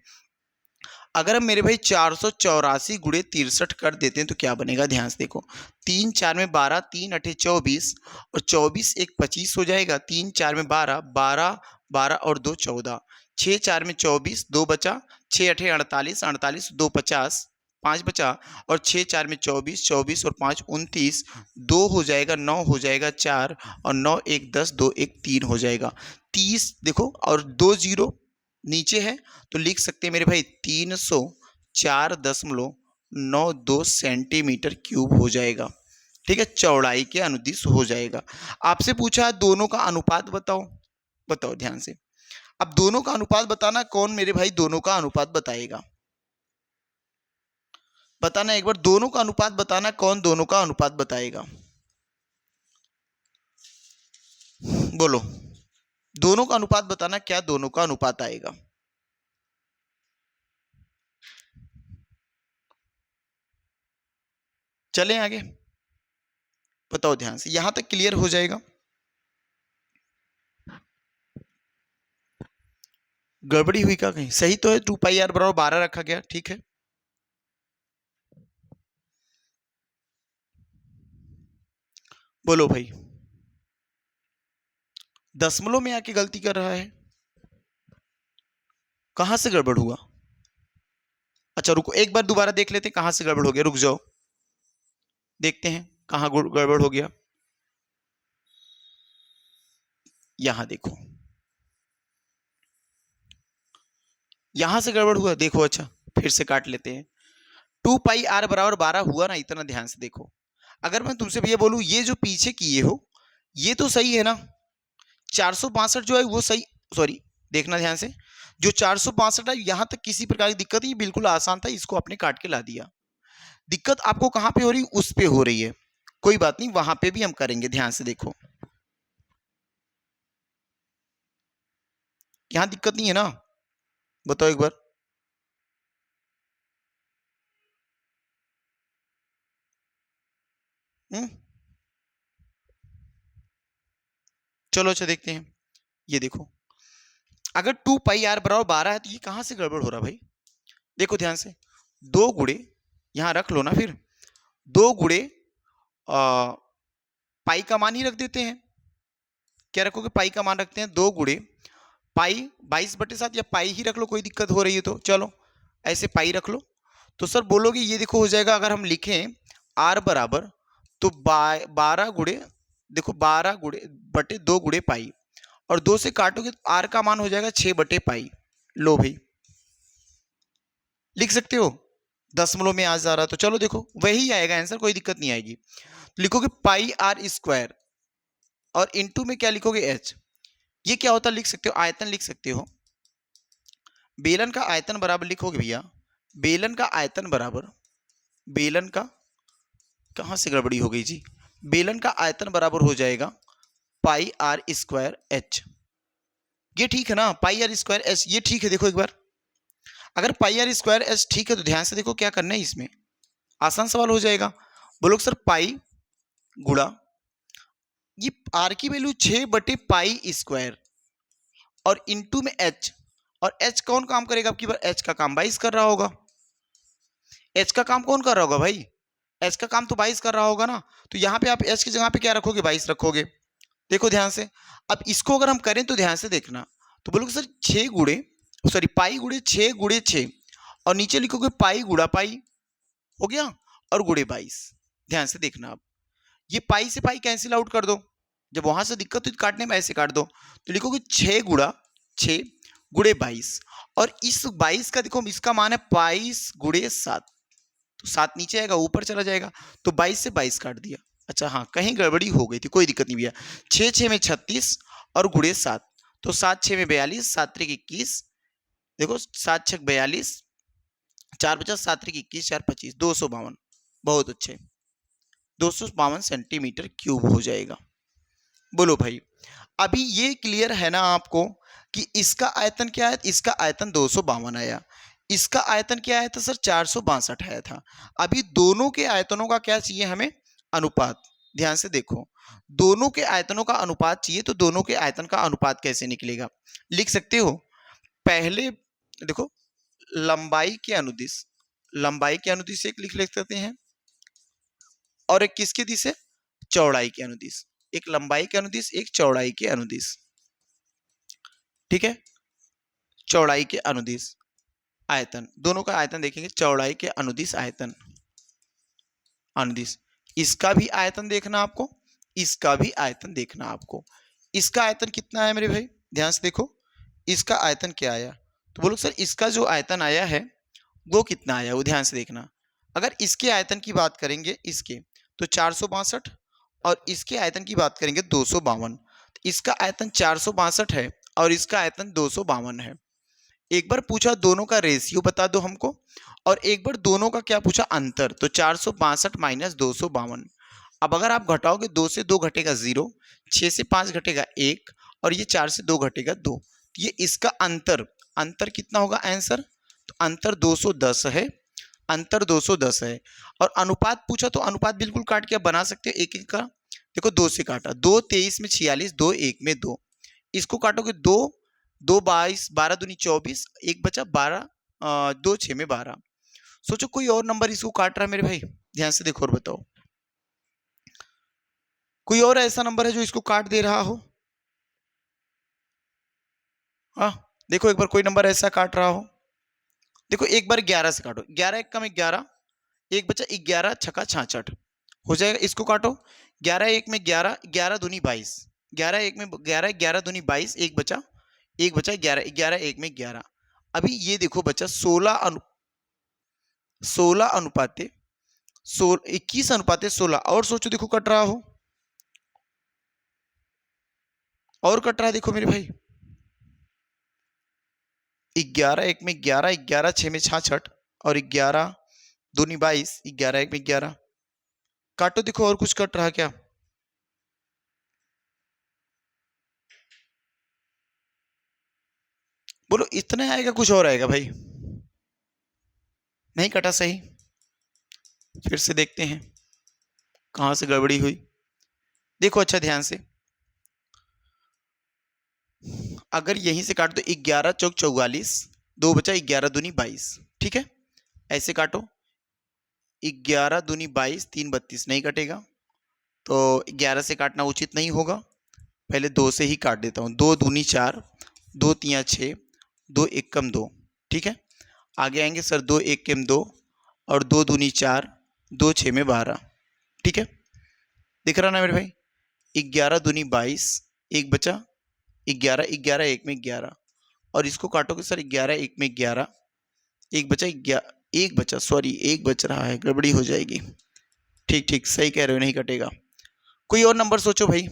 अगर हम मेरे भाई 484 गुणे 63 कर देते हैं तो क्या बनेगा, ध्यान से देखो, 3 4 में 12, 3 8 24 और 24 1 25 हो जाएगा, 3 4 में 12, 12 12 और 2 14, 6 4 में 24 2 बचा, 6 8 48, 48 2 50, 5 बचा, और 6 4 में 24, 24 और 5 29, 2 हो जाएगा, 9 हो जाएगा 4, और 9 1 10, 2 1 3 हो जाएगा 30। देखो और 2 जीरो नीचे है तो लिख सकते हैं मेरे भाई 304.92 सेंटीमीटर क्यूब हो जाएगा। ठीक है, चौड़ाई के अनुदिश हो जाएगा। आपसे पूछा दोनों का अनुपात बताओ, बताओ ध्यान से। अब दोनों का अनुपात बताना, कौन मेरे भाई दोनों का अनुपात बताएगा, बताना एक बार, दोनों का अनुपात बताना, कौन दोनों का अनुपात बताएगा, बोलो, दोनों का अनुपात बताना, क्या दोनों का अनुपात आएगा। चलें आगे, बताओ ध्यान से, यहां तक क्लियर हो जाएगा। गड़बड़ी हुई क्या कहीं, सही तो है, 2 पाई आर बराबर 12 रखा गया, ठीक है। बोलो भाई, दशमलव में आके गलती कर रहा है, कहां से गड़बड़ हुआ। अच्छा रुको, एक बार दोबारा देख लेते कहां से गड़बड़ हो गया, रुक जाओ देखते हैं कहां गड़बड़ हो गया। यहां देखो, यहां से गड़बड़ हुआ, देखो, अच्छा फिर से काट लेते हैं। 2 पाई आर बराबर 12 हुआ ना, इतना ध्यान से देखो। अगर मैं तुमसे भैया बोलूं ये जो पीछे किए हो ये तो सही है ना, 462 जो है वो सही, सॉरी, देखना ध्यान से, जो 462 है यहां तक किसी प्रकार की दिक्कत नहीं, बिल्कुल आसान था, इसको आपने काट के ला दिया। दिक्कत आपको कहां पे हो रही, उस पे हो रही है, कोई बात नहीं, वहां पे भी हम करेंगे, ध्यान से देखो, यहां दिक्कत नहीं है ना, बताओ एक बार। हम्म, चलो अच्छा देखते हैं, ये देखो, अगर 2 पाई आर बराबर 12 है तो ये कहां से गड़बड़ हो रहा भाई, देखो ध्यान से, 2 गुणे, यहां रख लो ना फिर, 2 गुणे पाई का मान ही रख देते हैं, क्या रखोगे, पाई का मान रखते हैं, 2 गुणे पाई 22/7, या पाई ही रख लो, कोई दिक्कत हो रही है तो चलो ऐसे पाई रख लो। तो सर बोलोगे ये देखो हो जाएगा, अगर हम लिखें आर बराबर, तो 12 गुणे, देखो 12 गुणे बटे 2 गुणे पाई, और 2 से काटोगे तो आर का मान हो जाएगा 6/पाई। लो भाई, लिख सकते हो, दशमलव में आ जा रहा, तो चलो देखो वही आएगा आंसर, कोई दिक्कत नहीं आएगी। लिखोगे पाई आर स्क्वायर, और इनटू में क्या लिखोगे, एच। ये क्या होता है, लिख सकते हो, आयतन लिख सकते हो, बेलन का आयतन बराबर लिखोगे भैया, बेलन का आयतन बराबर, बेलन का, कहां से गड़बड़ी हो गई जी, बेलन का आयतन बराबर हो जाएगा पाई आर स्क्वायर एच। ये ठीक है ना, पाई आर स्क्वायर एच, ये ठीक है, देखो एक बार, अगर पाई आर स्क्वायर एच ठीक है तो ध्यान से देखो क्या करना है इसमें, आसान सवाल हो जाएगा। बोलो सर पाई गुणा, ये आर की वैल्यू 6/पाई स्क्वायर, और इनटू में एच, और एच कौन काम करेगा, आपकी बार एच का काम 22 कर रहा होगा, एच का काम कौन कर रहा होगा भाई, एच का काम तो 22 कर रहा होगा ना, तो यहाँ पे आप एच की जगह पे क्या रखोगे, 22 रखोगे। देखो ध्यान से, अब इसको अगर हम करें तो ध्यान से देखना, तो बोलोगे सर 6 गुणे, सॉरी पाई गुणे 6 गुणे 6, और नीचे लिखोगे पाई गुणा पाई, हो गया, और गुणे 22। ध्यान से देखना, अब ये पाई से पाई कैंसिल आउट कर दो, जब वहां से दिक्कत हुई काटने में ऐसे काट दो, तो लिखोगे 6 गुणा 6 गुणे 22, और इस 22 का देखो इसका मान है 22 गुणे 7, तो 7 नीचे आएगा, ऊपर चला जाएगा, तो 22 से 22 काट दिया। अच्छा हाँ, कहीं गड़बड़ी हो गई थी, कोई दिक्कत नहीं भैया, 6 में 36 और गुणे 7, तो 7 में 42, 7 त्रिक 21, देखो 7 6 42, 4 50, 7 त्रिक 21, 4 25, 252, बहुत अच्छे, 252 सेंटीमीटर क्यूब हो जाएगा। बोलो भाई, अभी ये क्लियर है ना आपको कि इसका आयतन क्या है, इसका आयतन 252 आया, इसका आयतन क्या आया था सर, 462 आया था। अभी दोनों के आयतनों का क्या चाहिए हमें, अनुपात। ध्यान से देखो, दोनों के आयतनों का अनुपात चाहिए, तो दोनों के आयतन का अनुपात कैसे निकलेगा, लिख सकते हो, पहले देखो, लंबाई के अनुदिश, लंबाई के अनुदिश एक लिख सकते हैं, और एक किसके दिश है, चौड़ाई के अनुदिश, एक लंबाई के अनुदिश, एक चौड़ाई के अनुदिश, ठीक है, चौड़ाई के अनुदिश आयतन, दोनों का आयतन देखेंगे, चौड़ाई के अनुदिश आयतन, अनुदिश, इसका भी आयतन देखना आपको, इसका भी आयतन देखना आपको, इसका आयतन कितना है मेरे भाई, ध्यान से देखो, इसका आयतन क्या आया, तो बोलो सर इसका जो आयतन आया है वो कितना आया, वो ध्यान से देखना, अगर इसके आयतन की बात करेंगे, इसके, तो 462, और इसके आयतन की बात करेंगे 252, इसका आयतन 462 है और इसका आयतन 252 है। एक बार पूछा दोनों का रेशियो बता दो हमको, और एक बार दोनों का क्या पूछा, अंतर, तो 462 माइनस 252, अब अगर आप घटाओगे, 2 से 2 घटेगा 0, 6 से 5 घटेगा 1, और ये 4 से 2 घटेगा 2, ये इसका अंतर, अंतर कितना होगा आंसर, तो अंतर 210 है, अंतर 210 है, और अनुपात पूछा तो अनुपात बिल्कुल काट के आप बना सकते हो, एक एक का, देखो 2 से काटा, 2 23 में 46, 2 1 में 2, इसको काटोगे 2 2 22, 12 दूनी 24, एक बचा 12, 2 6 में 12, सोचो कोई और नंबर इसको काट रहा है मेरे भाई, ध्यान से देखो और बताओ, कोई और ऐसा नंबर है जो इसको काट दे रहा हो, हाँ देखो एक बार कोई नंबर ऐसा काट रहा हो, देखो एक बार 11 से काटो, 11 एक कम 11, एक बचा 11 छक्का 66 हो जाएगा, इसको काटो, 11 एक में 11, 11 दूनी 22, 11 एक में 11, 11 दूनी 22, एक बचा 11, 11 एक में 11, अभी ये देखो बचा 16 अनुपाते 21 अनुपाते 16, और सोचो देखो कट रहा हो, और कट रहा है देखो मेरे भाई, 11 एक में 11, 11 6 में 66 और 11 दूनी 22, 11 एक में 11। काटो, देखो और कुछ कट रहा क्या? बोलो इतना आएगा कुछ और आएगा भाई? नहीं कटा सही। फिर से देखते हैं कहां से गड़बड़ी हुई। देखो अच्छा ध्यान से, अगर यहीं से काट दो 11 चौक 44, 2 बचा 11 दूनी 22, ठीक है। ऐसे काटो 11 दूनी 22, 3 32 नहीं कटेगा, तो 11 से काटना उचित नहीं होगा। पहले 2 से ही काट देता हूँ। 2 दूनी 4, 2 तिया 6, 2 एकम 2, ठीक है। आगे आएंगे सर 2 एकम 2 और 2 दूनी 4, 2 6 में 12, ठीक है। दिख रहा ना मेरे भाई? 11 दूनी 22, एक बचा 11, 11 एक में 11 और इसको काटोगे सर 11 एक में 11, एक बचा 11, एक बचा, सॉरी एक बच रहा है, गड़बड़ी हो जाएगी। ठीक ठीक सही कह रहे हो, नहीं कटेगा। कोई और नंबर सोचो भाई,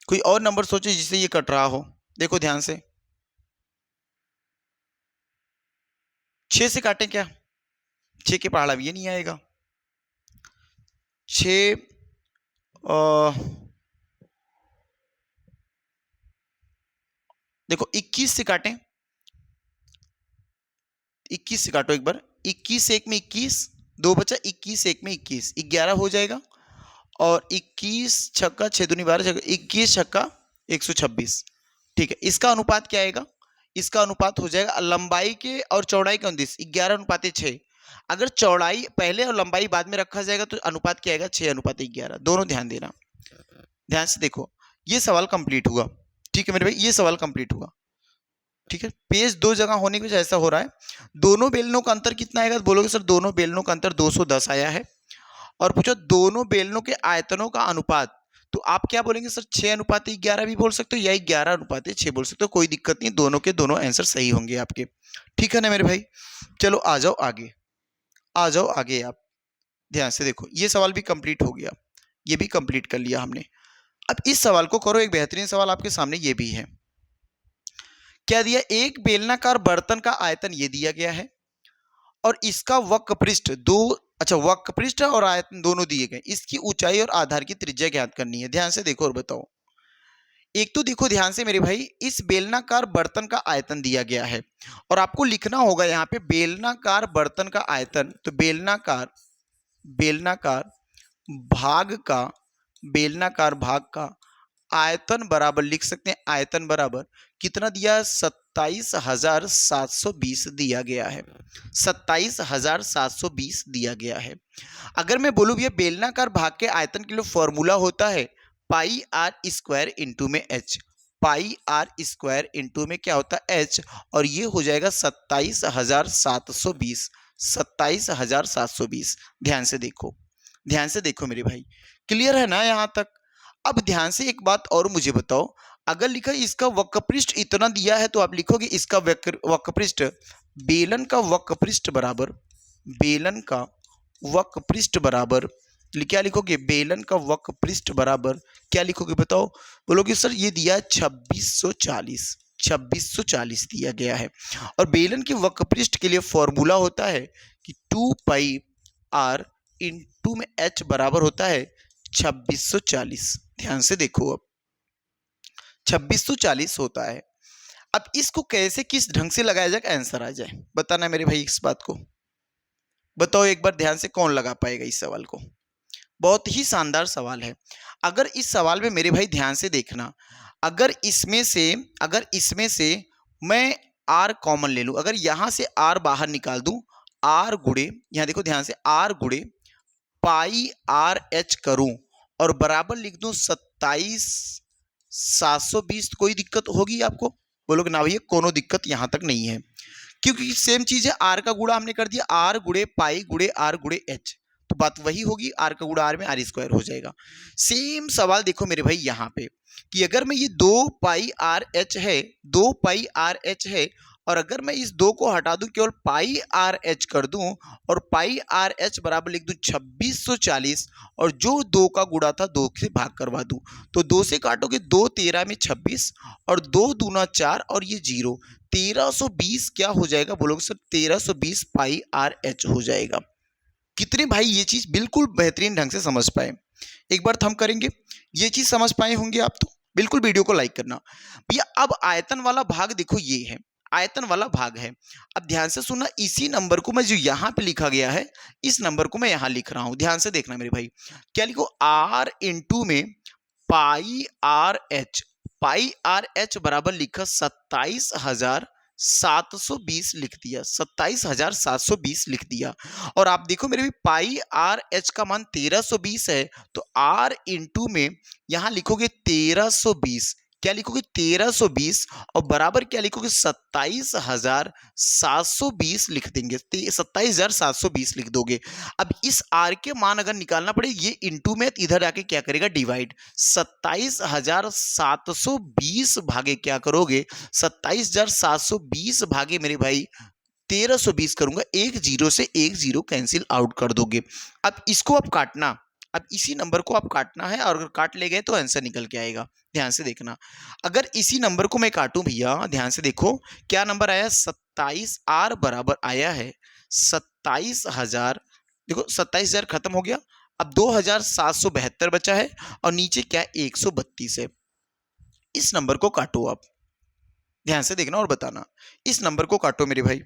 कोई और नंबर सोचो जिससे ये कट रहा हो। देखो ध्यान से, 6 से काटें क्या? 6 के पहाड़ा भी ये नहीं आएगा। 6 देखो 21 से काटें, 21 से काटो एक बार। 21 एक में 21, 2 बचा 21 एक में 21, 11 हो जाएगा। और 21 छक्का 6 दूनी 12, 21 छक्का 126, ठीक है। इसका अनुपात क्या आएगा? इसका अनुपात हो जाएगा लंबाई के और चौड़ाई के 11:6। अगर चौड़ाई पहले और लंबाई बाद में रखा जाएगा तो अनुपात क्या आएगा? 6:11। दोनों ध्यान देना, ध्यान से देखो। ये सवाल कंप्लीट हुआ, ठीक है मेरे भाई, ये सवाल कंप्लीट हुआ, ठीक है। पेज 2 जगह होने की वजह ऐसा हो रहा है। दोनों बेलनों का अंतर कितना आएगा? बोलोगे सर दोनों बेलनों का अंतर 210 आया है। और पूछो दोनों बेलनों के आयतनों का अनुपात, तो आप क्या बोलेंगे सर? 6:11 भी बोल सकते हो या 11:6 बोल सकते हो, कोई दिक्कत नहीं, दोनों के दोनों आंसर सही होंगे आपके, ठीक है ना मेरे भाई। चलो आ जाओ आगे, आ जाओ आगे। आप ध्यान से देखो, ये सवाल भी कंप्लीट हो गया, ये भी कंप्लीट कर लिया हमने। अब इस सवाल को करो, एक बेहतरीन सवाल आपके सामने ये भी है। क्या दिया? एक बेलनाकार बर्तन का आयतन ये दिया गया है और इसका वक्रपृष्ठ दो, अच्छा वक्रपृष्ठ और आयतन दोनों दिए गए, इसकी ऊंचाई और आधार की त्रिज्या ज्ञात करनी है। ध्यान से देखो और बताओ। एक तो देखो ध्यान से मेरे भाई, इस बेलनाकार बर्तन का आयतन दिया गया है और आपको लिखना होगा यहाँ पे बेलनाकार बर्तन का आयतन। तो बेलनाकार बेलनाकार भाग का बेलनाकार भाग का आयतन बराबर लिख सकते हैं, आयतन बराबर कितना दिया? 27,720 दिया गया है, 27,720 दिया गया है। अगर मैं बोलूँ भैया बेलनाकार भाग के आयतन के लिए फॉर्मूला होता है पाई आर स्क्वायर इंटू में H, pi are square into में क्या होता है? एच, और ये हो जाएगा 27,720, 27,720। ध्यान से देखो, ध्यान से देखो मेरे भाई, क्लियर है ना यहाँ तक? अब ध्यान से एक बात और मुझे बताओ, अगर लिखा इसका वक्रपृष्ठ इतना दिया है तो आप लिखोगे इसका वक्रपृष्ठ, बेलन का वक्रपृष्ठ बराबर, बेलन का वक्रपृष्ठ बराबर क्या लिखोगे? बेलन का वक्रपृष्ठ बराबर क्या लिखोगे बताओ? बोलोगे सर ये दिया है 2640, 2640 दिया गया है। और बेलन के वक्रपृष्ठ के लिए फॉर्मूला होता है कि 2 पाई आर इंटू में एच बराबर होता है 2640। ध्यान से देखो, अब 2640 होता है। अब इसको कैसे किस ढंग से लगाया जाए आंसर आ जाए, बताना मेरे भाई इस बात को। बताओ एक बार ध्यान से, कौन लगा पाएगा इस सवाल को? बहुत ही शानदार सवाल है। अगर इस सवाल में मेरे भाई ध्यान से देखना, अगर इसमें से मैं आर कॉमन ले लूं, अगर यहां से आर बाहर निकाल दूं, आर गुड़े, यहां देखो ध्यान से, आर गुड़े पाई आर एच करूं और बराबर लिख दूं 27,720, कोई दिक्कत होगी आपको? बोलोगे ना भैया कोनो दिक्कत यहां तक नहीं है, क्योंकि सेम चीज है, आर का गुड़ा हमने कर दिया, आर गुड़े पाई गुड़े आर गुड़े एच, तो बात वही होगी, आर का गुड़ा आर में आर स्क्वायर हो जाएगा। सेम सवाल देखो मेरे भाई यहाँ पे, कि अगर मैं ये 2 पाई आर एच है, 2 पाई आर एच है और अगर मैं इस 2 को हटा दूं, केवल पाई आर एच कर दूं और पाई आर एच बराबर लिख दूं 2640, और जो 2 का गुणा था 2 से भाग करवा दूं, तो 2 से काटोगे 2 13 में 26 और 2 दूना 4 और ये 0, 1320 क्या हो जाएगा बोलोगे सर? 1320 पाई आर एच हो जाएगा। कितने भाई ये चीज बिल्कुल बेहतरीन ढंग से समझ पाए? एक बार थंब करेंगे, ये चीज समझ पाए होंगे आप तो बिल्कुल वीडियो को लाइक करना भैया। अब आयतन वाला भाग देखो, ये है आयतन वाला भाग है। अब ध्यान से सुनना, इसी नंबर को मैं जो यहां पे लिखा गया है, इस नंबर को मैं यहां लिख रहा हूं, ध्यान से देखना मेरे भाई। क्या लिखो? आर इंटू में पाई R H, pi R H बराबर लिखा 27,720 लिख दिया, 27,720 लिख दिया। और आप देखो मेरे भी पाई आर एच का मान 1320 है, तो आर इंटू में यहां लिखोगे 1320, क्या लिखोगे? 1320, और बराबर क्या लिखोगे? 27,720 लिख देंगे, 27,720 लिख दोगे। अब इस आर के मान अगर निकालना पड़े, ये इंटू में इधर आके क्या करेगा? डिवाइड। 27,720 भागे क्या करोगे? 27,720 भागे मेरे भाई 1320 करूंगा, एक जीरो से एक जीरो कैंसिल आउट कर दोगे। अब इसको आप काटना, अब इसी नंबर को आप काटना है, और अगर काट ले गए तो आंसर निकल के आएगा। ध्यान से देखना, अगर इसी नंबर को मैं काटूं भैया, ध्यान से देखो क्या नंबर आया? 27, आर बराबर आया है 27,000। देखो 27,000 खत्म हो गया, अब 2,772 बचा है, और नीचे क्या? 132 है। इस नंबर को काटो आप, ध्यान से देखना और बताना, इस नंबर को काटो मेरे भाई।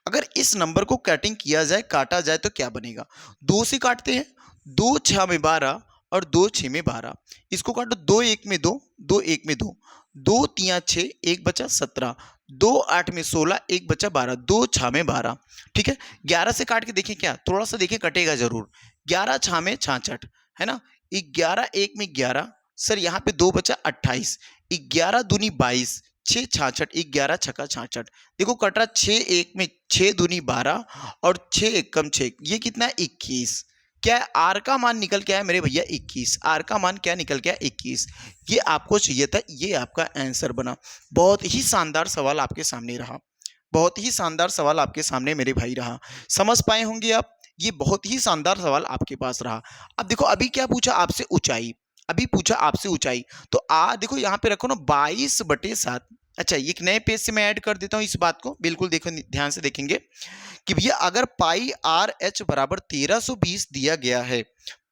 अगर इस नंबर को कटिंग किया जाए, काटा जाए, तो क्या बनेगा? 2 से काटते हैं, 2 6 में 12 और 2 6 में 12। इसको काटो, 2 1 में 2, 2 1 में 2, 2 3 6, 1 बचा 17, 2 8 में 16, 1 बचा 12, 2 6 में 12। ठीक है, 11 से काट के देखें, क्या थोड़ा सा देखें, कटेगा जरूर। 11 6 में 66 है ना, 11 1 में 11, सर यहाँ पे 2 बचा 28, 11 दूनी 22, 6 66, 11 छक्का 66। देखो कट रहा, 6 1 में 6 दूनी 12 और 6 1 कम 6, ये कितना है? 21। क्या है? आर का मान निकल के आया मेरे भैया 21, आर का मान क्या निकल के आया? 21। ये आपको चाहिए था, ये आपका आंसर बना। बहुत ही शानदार सवाल आपके सामने रहा, बहुत ही शानदार सवाल आपके सामने मेरे भाई रहा। समझ पाए होंगे आप, ये बहुत ही शानदार सवाल आपके पास रहा। अब देखो, अभी क्या पूछा आपसे? ऊंचाई। अभी पूछा आपसे ऊंचाई, तो देखो यहाँ पे रखो ना 22/7। अच्छा, एक नए पेज से मैं ऐड कर देता हूँ इस बात को, बिल्कुल देखो ध्यान से देखेंगे कि भैया अगर पाई आर एच बराबर 1320 दिया गया है,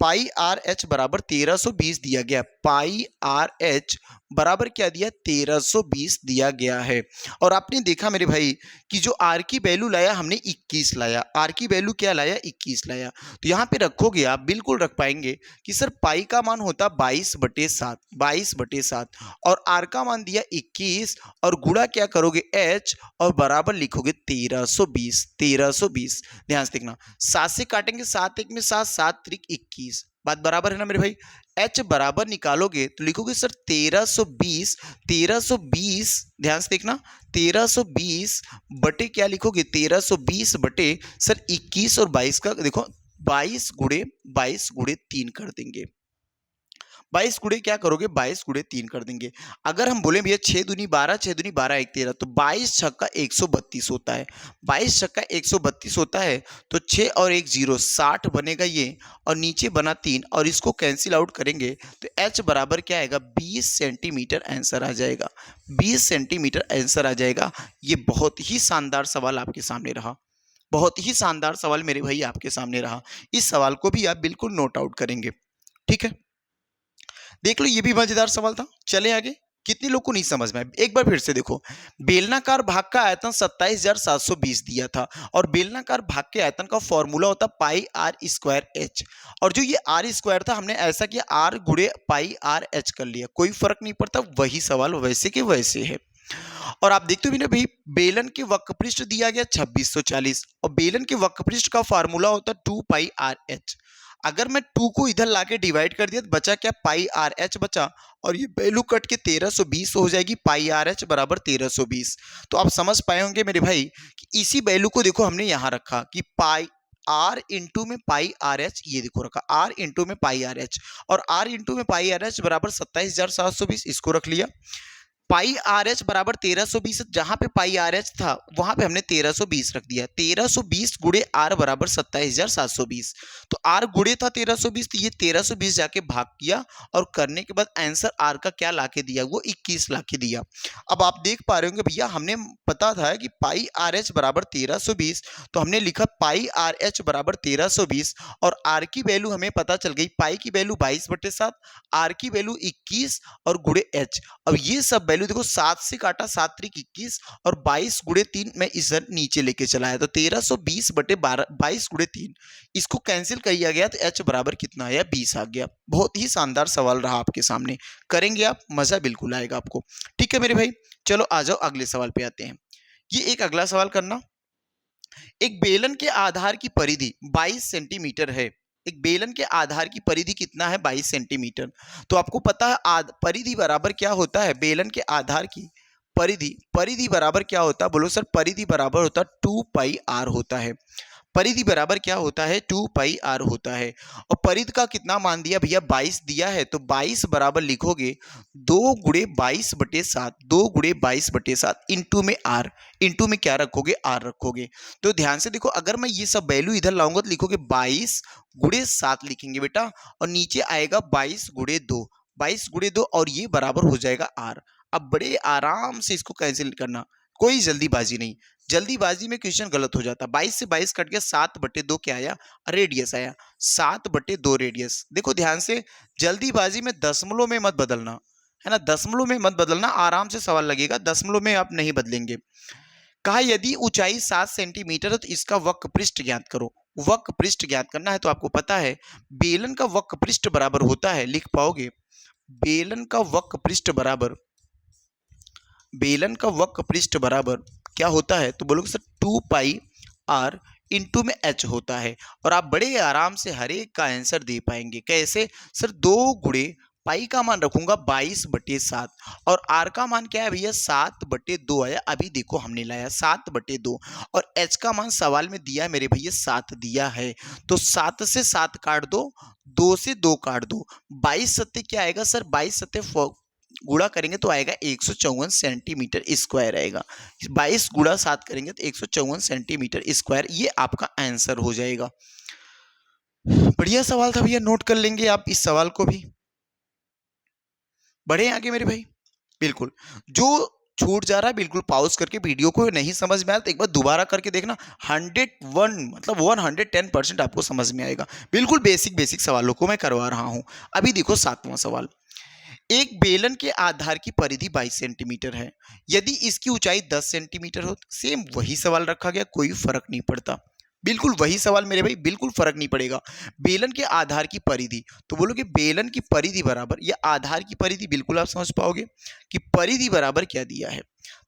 पाई आर एच बराबर 1320 दिया गया, पाई आर एच बराबर क्या दिया? 1320 दिया गया है। और आपने देखा मेरे भाई कि जो आर की वैल्यू लाया हमने 21 लाया, आर की वैल्यू क्या लाया? 21 लाया। तो यहाँ पे रखोगे आप, बिल्कुल रख पाएंगे कि सर पाई का मान होता 22/7, 22/7, और आर का मान दिया 21, और गुणा क्या करोगे? एच, और बराबर लिखोगे 1320, 1320। ध्यान से देखना, 7 से काटेंगे, 7 1 में 7, 7 3 21, बात बराबर है ना मेरे भाई? एच बराबर निकालोगे तो लिखोगे सर 1320, 1320, ध्यान से देखना, 1320 बटे क्या लिखोगे? 1320 बटे सर 21 और 22 का देखो, 22 गुणे 3 कर देंगे। 22 गुणे क्या करोगे? 22 गुणे 3 कर देंगे। अगर हम बोले भैया 6 दूनी 12, 6 दूनी 12 1 13, तो 22 छक्का 132 होता है, 22 छक्का 132 होता है, तो 6 और 1 0, 60 बनेगा ये, और नीचे बना 3, और इसको कैंसिल आउट करेंगे तो एच बराबर क्या आएगा? 20 सेंटीमीटर आंसर आ जाएगा, 20 सेंटीमीटर आंसर आ जाएगा। ये बहुत ही शानदार सवाल आपके सामने रहा, बहुत ही शानदार सवाल मेरे भाई आपके सामने रहा। इस सवाल को भी आप बिल्कुल नोट आउट करेंगे, ठीक है? देख लो, ये भी मजेदार सवाल था। चले आगे, कितने लोग को नहीं समझ में आया? एक बार फिर से देखो, बेलनाकार भाग का आयतन 27,720 दिया था, और बेलनाकार भाग के आयतन का फॉर्मूला होता पाई आर स्क्वायर एच, और जो ये आर स्क्वायर था हमने ऐसा किया आर गुणे पाई आर एच कर लिया, कोई फर्क नहीं पड़ता, वही सवाल वैसे के वैसे है। और आप देखते हो ना भाई, बेलन के वक्रपृष्ठ दिया गया 2640, और बेलन के वक्रपृष्ठ का फार्मूला होता 2 पाई आर एच। अगर मैं 2 को इधर लाके डिवाइड कर दिया तो बचा क्या? पाई आर एच बचा, और ये वैल्यू कट के 1320 हो जाएगी, पाई आर एच बराबर 1320। तो आप समझ पाए होंगे मेरे भाई कि इसी वैल्यू को देखो हमने यहां रखा कि पाई आर इंटू में पाई आर एच, ये देखो रखा आर इंटू में पाई आर एच, और आर इंटू में पाई आर एच बराबर 27,720, इसको रख लिया। पाई आर एच बराबर 1320, जहां पे पाई आर एच था वहां पे हमने 1320 रख दिया। 1320 गुणे आर बराबर 27,720। तो आर गुणे था 1320, तो ये 1320 जाके भाग किया और करने के बाद आंसर आर का क्या लाके दिया, वो 21 लाके दिया। अब आप देख पा रहे होंगे भैया, हमने पता था कि पाई आर एच बराबर 1320, तो हमने लिखा पाई आर एच बराबर 1320 और आर की वैल्यू हमें पता चल गई, पाई की वैल्यू 22/7, आर की वैल्यू 21 और गुणे एच। अब ये सब वैल्यू देखो, 7 से काटा, 7 त्रिक 21 और 22 गुणे 3 मैं इधर नीचे लेके चला आया, तो 1320/22 गुणे 3 इसको कैंसिल किया गया, तो एच बराबर कितना आया, 20 आ गया। बहुत ही शानदार सवाल रहा आपके सामने, करेंगे आप, मजा बिल्कुल आएगा आपको। ठीक है मेरे भाई, चलो आ जाओ अगले सवाल पे आते हैं। ये एक अगला सवाल करना, एक बेलन के आधार की परिधि 22 सेंटीमीटर है। एक बेलन के आधार की परिधि कितना है, 22 सेंटीमीटर। तो आपको पता है परिधि बराबर क्या होता है, बेलन के आधार की परिधि, परिधि बराबर क्या होता है, बोलो सर, परिधि बराबर होता है 2 पाई आर होता है। परिधि बराबर क्या होता है, 2 पाई आर होता है। और परिधि का कितना मान दिया भैया, 22 दिया है, तो 22 बराबर लिखोगे 2 गुणे 22/7, 2 गुणे 22/7 इंटू में आर, इंटू में क्या रखोगे, आर रखोगे। तो ध्यान से देखो, अगर मैं ये सब वैल्यू इधर लाऊंगा तो लिखोगे 22 गुणे 7 लिखेंगे बेटा, और नीचे आएगा 22 गुणे 2, 22 गुणे 2 और ये बराबर हो जाएगा आर। अब बड़े आराम से इसको कैंसिल करना, कोई जल्दीबाजी नहीं, जल्दीबाजी में क्वेश्चन गलत हो जाता। 22 से 22 कट गया, 7/2 क्या आया, रेडियस आया, 7/2 रेडियस। देखो ध्यान से, जल्दीबाजी में दशमलव में मत बदलना, है ना, दशमलव में मत बदलना, आराम से सवाल लगेगा, दशमलव में आप नहीं बदलेंगे। कहा यदि ऊंचाई 7 सेंटीमीटर है तो इसका वक्र पृष्ठ ज्ञात करो। वक्र पृष्ठ ज्ञात करना है, तो आपको पता है बेलन का वक्र पृष्ठ बराबर होता है, लिख पाओगे, बेलन का वक्र पृष्ठ बराबर, बेलन का वक्र पृष्ठ बराबर क्या होता है, तो बोलोगे सर 2 पाई आर इंटू में एच होता है। और आप बड़े आराम से हर एक का आंसर दे पाएंगे। कैसे सर, 2 गुणे पाई का मान रखूंगा 22/7 और आर का मान क्या है भैया, 7/2 आया। अभी देखो हमने लाया 7/2 और एच का मान सवाल में दिया है मेरे भैया 7 दिया है, तो 7 से 7 काट दो, 2 से 2 काट दो, 22 सत्ते क्या आएगा सर, 22 सत्ते गुणा करेंगे तो आएगा 154 सेंटीमीटर स्क्वायर आएगा। 22 गुणा 7 करेंगे तो 154 सेंटीमीटर स्क्वायर, ये आपका आंसर हो जाएगा। बढ़िया सवाल था भैया, नोट कर लेंगे आप इस सवाल को भी। बढ़े आगे मेरे भाई, बिल्कुल जो छूट जा रहा है बिल्कुल पॉज करके, वीडियो को नहीं समझ में आया तो एक बार दोबारा करके देखना, 101 मतलब 110% आपको समझ में आएगा। बिल्कुल बेसिक बेसिक सवालों को मैं करवा रहा हूं। अभी देखो 7वां सवाल, एक बेलन के आधार की परिधि 22 सेंटीमीटर है, यदि इसकी ऊंचाई 10 सेंटीमीटर हो। सेम वही सवाल रखा गया, कोई फर्क नहीं पड़ता, बिल्कुल वही सवाल मेरे भाई, बिल्कुल फर्क नहीं पड़ेगा। बेलन के आधार की परिधि, तो बोलोगे बेलन की परिधि बराबर या आधार की परिधि, बिल्कुल आप समझ पाओगे कि परिधि बराबर क्या दिया है।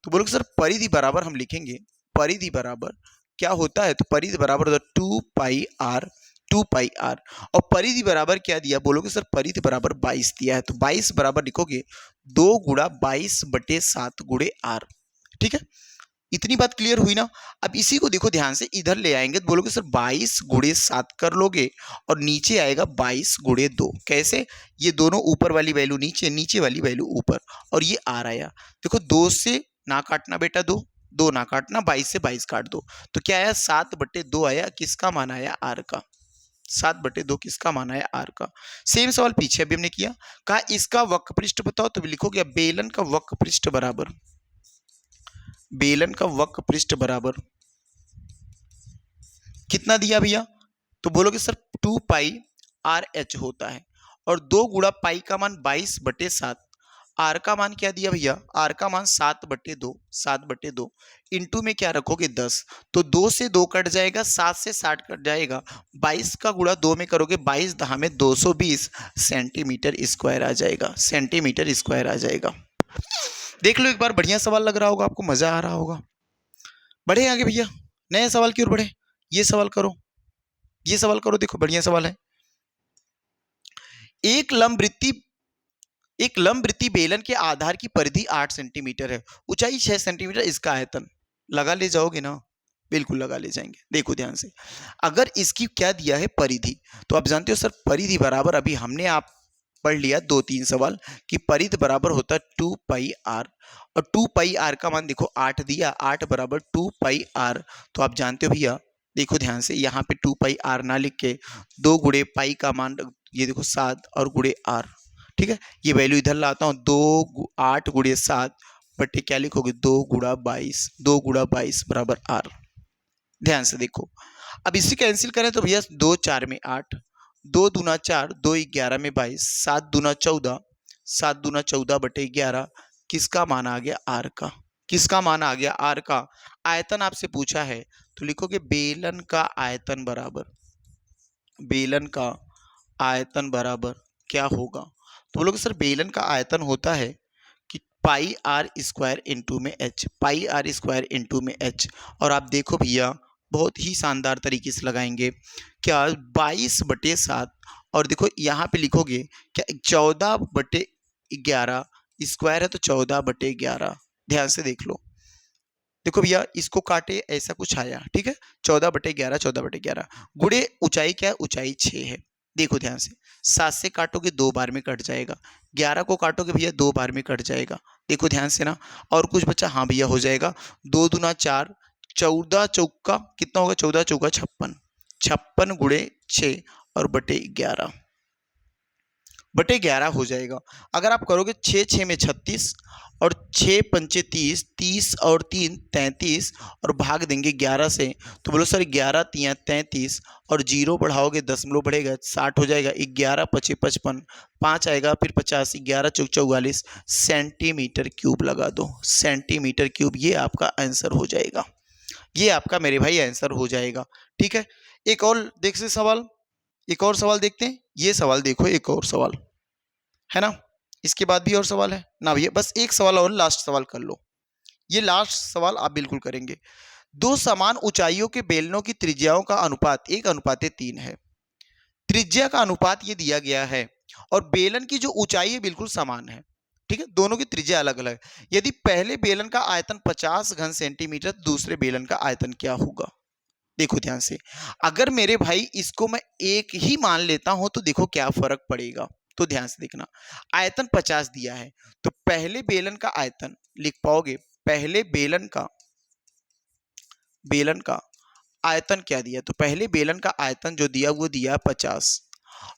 तो बोलोगे सर परिधि बराबर हम लिखेंगे, परिधि बराबर क्या होता है, तो परिधि बराबर होता है 2 पाई आर, 2 पाई आर। और परिधि बराबर क्या दिया, बोलोगे सर परिधि बराबर 22 दिया है, तो 22 बराबर लिखोगे 2 गुणा 22/7 गुणे आर। ठीक है, इतनी बात क्लियर हुई ना। अब इसी को देखो ध्यान से, इधर ले आएंगे तो बोलोगे सर 22 गुणे 7 कर लोगे और नीचे आएगा 22 गुणे 2। कैसे, ये दोनों ऊपर वाली वैल्यू नीचे, नीचे वाली वैल्यू ऊपर, और ये आर आया। देखो 2 से ना काटना बेटा, 2 ना काटना, 22 से 22 काट दो, तो क्या आया 7/2 आया। किसका मान आया, आर का। 7/2 किसका मान आया, आर का। सेम सवाल पीछे अभी हमने किया, कहा इसका वक्र पृष्ठ बताओ, तो लिखोगे बेलन का वक्र पृष्ठ बराबर, बेलन का वक्र पृष्ठ बराबर कितना दिया भैया, तो बोलोगे सर 2 पाई आर एच होता है, और 2 गुणा पाई का मान 22/7, आर का मान क्या दिया भैया, आर का मान 7/2, 7/2 इंटू में क्या रखोगे 10, तो 2 से 2 कट जाएगा, 7 से 60 कट जाएगा, 22 का गुणा 2 में करोगे, 22 दहा में 220 सेंटीमीटर स्क्वायर आ जाएगा, सेंटीमीटर स्क्वायर आ जाएगा। देख लो एक बार, बढ़िया सवाल लग रहा होगा आपको, मजा आ रहा होगा। बढ़े आगे भैया, नए सवाल की ओर बढ़े। ये सवाल करो, ये सवाल करो, देखो बढ़िया सवाल है। एक लंब वृत्तीय बेलन के आधार की परिधि 8 सेंटीमीटर है, ऊंचाई 6 सेंटीमीटर, इसका आयतन लगा ले जाओगे ना, बिल्कुल लगा ले जाएंगे। देखो ध्यान से, अगर इसकी क्या दिया है परिधि, तो आप जानते हो सर परिधि बराबर, अभी हमने आप पढ़ लिया 2-3 सवाल कि परिध बराबर होता है 2 पाई आर, और 2 पाई आर का मान देखो 8 दिया, 8 बराबर 2 पाई आर। तो आप जानते हो भैया, देखो ध्यान से, यहाँ पे 2 पाई आर ना लिख के 2 गुणे पाई का मान ये देखो 7 और गुणे आर, ठीक है। ये वैल्यू इधर लाता हूँ, 8 गुणे 7 बटे क्या लिखोगे 2 गुणा 22, 2 गुणा 22 बराबर आर। ध्यान से देखो, अब इसी कैंसिल करें तो भैया 2 4 में 8, 2 दूना 4, 2 11 में 22, 7 दूना 14, 7 दूना 14 बटे 11, किसका मान आ गया आर का, किसका मान आ गया आर का। आयतन आपसे पूछा है तो लिखोगे बेलन का आयतन बराबर, बेलन का आयतन बराबर क्या होगा, तो बोलोगे सर बेलन का आयतन होता है कि पाई आर स्क्वायर इंटू में H, pi are square into में एच। और आप देखो भैया बहुत ही शानदार तरीके से लगाएंगे, क्या 22/7, और देखो यहाँ पे लिखोगे क्या 14/11, स्क्वायर है तो 14/11। ध्यान से देख लो, देखो भैया इसको काटे ऐसा कुछ आया, ठीक है, 14/11, 14/11 गुणे ऊंचाई क्या है, ऊंचाई 6 है। देखो ध्यान से, 7 से काटोगे 2 बार में कट जाएगा, 11 को काटोगे भैया 2 बार में कट जाएगा। देखो ध्यान से ना, और कुछ बच्चा, हाँ भैया हो जाएगा, 2 दूना 4, 14 चौका कितना होगा, 14 चौका 56, 56 गुणे 6 और बटे 11 हो जाएगा। अगर आप करोगे 6 6 में 36 और 6 पंचे 30, 30 और 3 33 और भाग देंगे 11 से, तो बोलो सर 11 तियाँ 33 और जीरो बढ़ाओगे दशमलव बढ़ेगा 60 हो जाएगा, 11 पचे 55, 5 आएगा फिर 50, 11 चौक 44 सेंटीमीटर क्यूब लगा दो, सेंटीमीटर क्यूब। ये आपका आंसर हो जाएगा, ये आपका मेरे भाई आंसर हो जाएगा, ठीक है। एक और देख से सवाल, एक और सवाल देखते हैं। ये सवाल देखो, एक और सवाल है ना, इसके बाद भी और सवाल है ना भैया, बस एक सवाल और लास्ट सवाल कर लो, ये लास्ट सवाल आप बिल्कुल करेंगे। दो समान ऊंचाइयों के बेलनों की त्रिज्याओं का अनुपात 1:3 है। त्रिज्या का अनुपात ये दिया गया है और बेलन की जो ऊंचाई है बिल्कुल समान है, ठीक है, दोनों की त्रिज्या अलग अलग है। यदि पहले बेलन का आयतन 50 घन सेंटीमीटर, दूसरे बेलन का आयतन क्या होगा। देखो ध्यान से, अगर मेरे भाई इसको मैं एक ही मान लेता हूं तो देखो क्या फर्क पड़ेगा, तो ध्यान से देखना। आयतन 50 दिया है तो पहले बेलन का आयतन लिख पाओगे, पहले बेलन का आयतन क्या दिया, तो पहले बेलन का आयतन जो दिया वो दिया 50,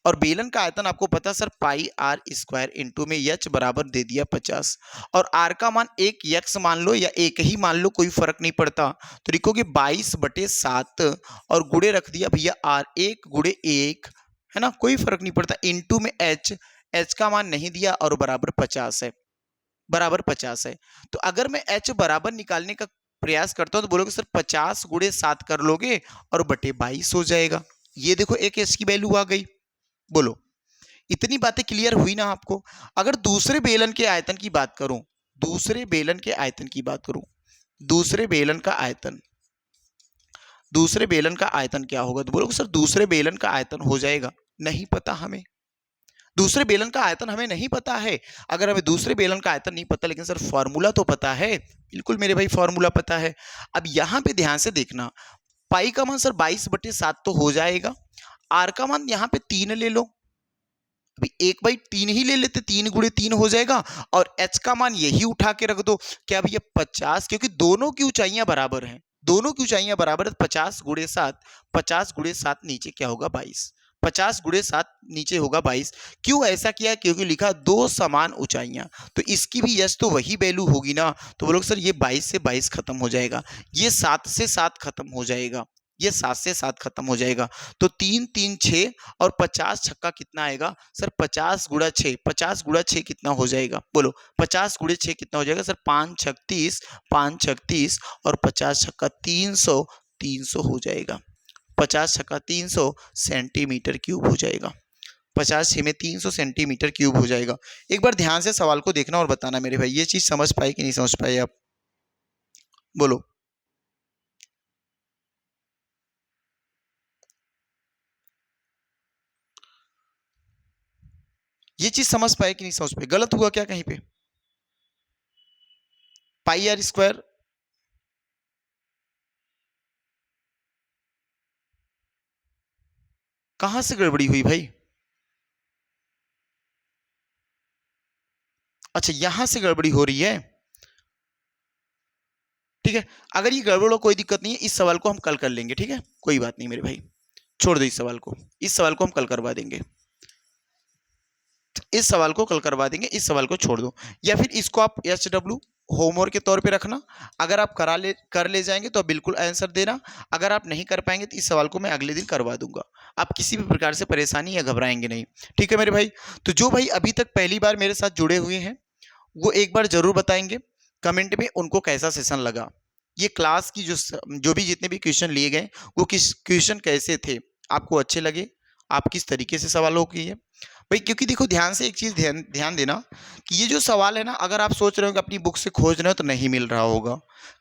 और बेलन का आयतन आपको पता sir pi are square into में एच बराबर दे दिया 50, और आर का मान एक यक्स मान लो या एक ही मान लो, कोई फर्क नहीं पड़ता। तो लिखोगे 22/7 और गुणे रख दिया भैया आर, 1 गुणे 1 है ना, कोई फर्क नहीं पड़ता, इंटू में एच, एच का मान नहीं दिया और बराबर 50 है, बराबर 50 है। तो अगर मैं एच बराबर निकालने का प्रयास करता हूं तो बोलोगे सर 50 गुणे 7 कर लोगे और बटे 22 हो जाएगा। ये देखो एक एच की वैल्यू आ गई। बोलो, इतनी बातें क्लियर हुई ना आपको। अगर दूसरे बेलन के आयतन की बात करूं, दूसरे बेलन के आयतन की बात करूं, दूसरे बेलन का आयतन, दूसरे बेलन का आयतन क्या होगा, तो बोलोगे सर दूसरे बेलन का आयतन हो जाएगा, नहीं पता हमें, दूसरे बेलन का आयतन हमें नहीं पता है। अगर हमें दूसरे बेलन का आयतन नहीं पता लेकिन सर फॉर्मूला तो पता है, बिल्कुल मेरे भाई फॉर्मूला पता है। अब यहां पे ध्यान से देखना, पाई का मान सर 22/7 तो हो जाएगा, आर का मान यहाँ पे 3 ले लो, अभी 1/3 ही ले लेते, 3 गुणे 3 हो जाएगा, और एच का मान यही उठा के रख दो, क्या भैया 50, क्योंकि दोनों की ऊंचाइयां बराबर हैं, दोनों की ऊंचाइयां बराबर है, 50 गुणे 7, 50 गुणे 7 नीचे क्या होगा 22, 50 गुणे 7 नीचे होगा 22। क्यों ऐसा किया, क्योंकि लिखा दो समान ऊंचाइयां, तो इसकी भी यस तो वही वैल्यू होगी ना, तो बोलो सर ये 22 से 22 खत्म हो जाएगा, ये 7 से 7 खत्म हो जाएगा, ये 7 से 7 खत्म हो जाएगा, तो 3 3 6 और 50 छक्का कितना आएगा सर, 50 गुणा 6, 50 गुणा 6 कितना हो जाएगा, बोलो 50 गुणे 6 कितना हो जाएगा सर, 5 छक 30, 5 छक 30 और 50 छक्का 300, 300 हो जाएगा, 50 छक्का 300 सेंटीमीटर क्यूब हो जाएगा, 50 6 में 300 सेंटीमीटर क्यूब हो जाएगा। एक बार ध्यान से सवाल को देखना और बताना मेरे भाई, ये चीज समझ पाए कि नहीं समझ पाए आप, बोलो। ये चीज समझ पाए कि नहीं समझ पाए, गलत हुआ क्या कहीं पे, पाई आर स्क्वायर, कहां से गड़बड़ी हुई भाई, अच्छा, यहां से गड़बड़ी हो रही है, ठीक है। अगर ये गड़बड़ हो, कोई दिक्कत नहीं है, इस सवाल को हम कल कर लेंगे, ठीक है, कोई बात नहीं मेरे भाई, छोड़ दो इस सवाल को, इस सवाल को हम कल करवा देंगे, इस सवाल को कल करवा देंगे, इस सवाल को छोड़ दो। या फिर इसको आप HW होमवर्क के तौर पे रखना, अगर आप कर ले जाएंगे तो बिल्कुल आंसर देना, अगर आप नहीं कर पाएंगे तो इस सवाल को मैं अगले दिन करवा दूंगा। आप किसी भी प्रकार से परेशानी या घबराएंगे नहीं, ठीक है मेरे भाई। तो जो भाई अभी तक पहली बार मेरे साथ जुड़े हुए हैं, वो एक बार जरूर बताएंगे कमेंट में उनको कैसा सेशन लगा, ये क्लास की जो भी जितने भी क्वेश्चन लिए गए, वो किस क्वेश्चन कैसे थे, आपको अच्छे लगे, आप किस तरीके से सवालों की है भाई। क्योंकि देखो, ध्यान से एक चीज ध्यान ध्यान देना कि ये जो सवाल है ना, अगर आप सोच रहे हो कि अपनी बुक से खोज रहे हो तो नहीं मिल रहा होगा।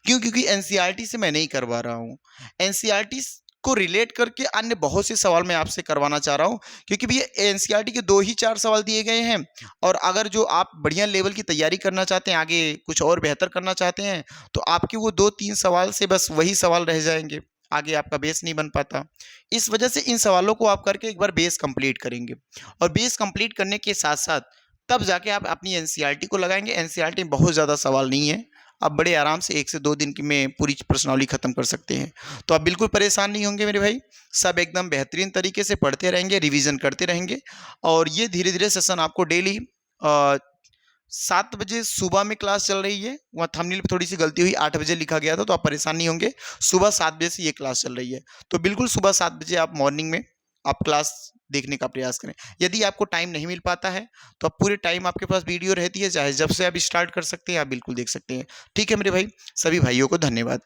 क्यों? क्योंकि एनसीईआरटी से मैं नहीं करवा रहा हूँ, एनसीईआरटी को रिलेट करके अन्य बहुत से सवाल मैं आपसे करवाना चाह रहा हूँ। क्योंकि भैया एनसीईआरटी के 2 ही 4 सवाल दिए गए हैं, और अगर जो आप बढ़िया लेवल की तैयारी करना चाहते हैं, आगे कुछ और बेहतर करना चाहते हैं, तो आपके वो 2-3 सवाल से बस वही सवाल रह जाएंगे, आगे आपका बेस नहीं बन पाता। इस वजह से इन सवालों को आप करके एक बार बेस कंप्लीट करेंगे, और बेस कंप्लीट करने के साथ साथ तब जाके आप अपनी एनसीईआरटी को लगाएंगे। एनसीईआरटी में बहुत ज़्यादा सवाल नहीं है, आप बड़े आराम से 1 से 2 दिन की में पूरी प्रश्नावली खत्म कर सकते हैं। तो आप बिल्कुल परेशान नहीं होंगे मेरे भाई, सब एकदम बेहतरीन तरीके से पढ़ते रहेंगे, रिवीजन करते रहेंगे, और ये धीरे धीरे सेशन आपको डेली 7 बजे सुबह में क्लास चल रही है, वहाँ थंबनेल पे थोड़ी सी गलती हुई, 8 बजे लिखा गया था, तो आप परेशान नहीं होंगे। सुबह 7 बजे से ये क्लास चल रही है, तो बिल्कुल सुबह 7 बजे आप मॉर्निंग में आप क्लास देखने का प्रयास करें। यदि आपको टाइम नहीं मिल पाता है, तो आप पूरे टाइम आपके पास वीडियो रहती है, चाहे जब से आप स्टार्ट कर सकते हैं, आप बिल्कुल देख सकते हैं। ठीक है मेरे भाई, सभी भाइयों को धन्यवाद।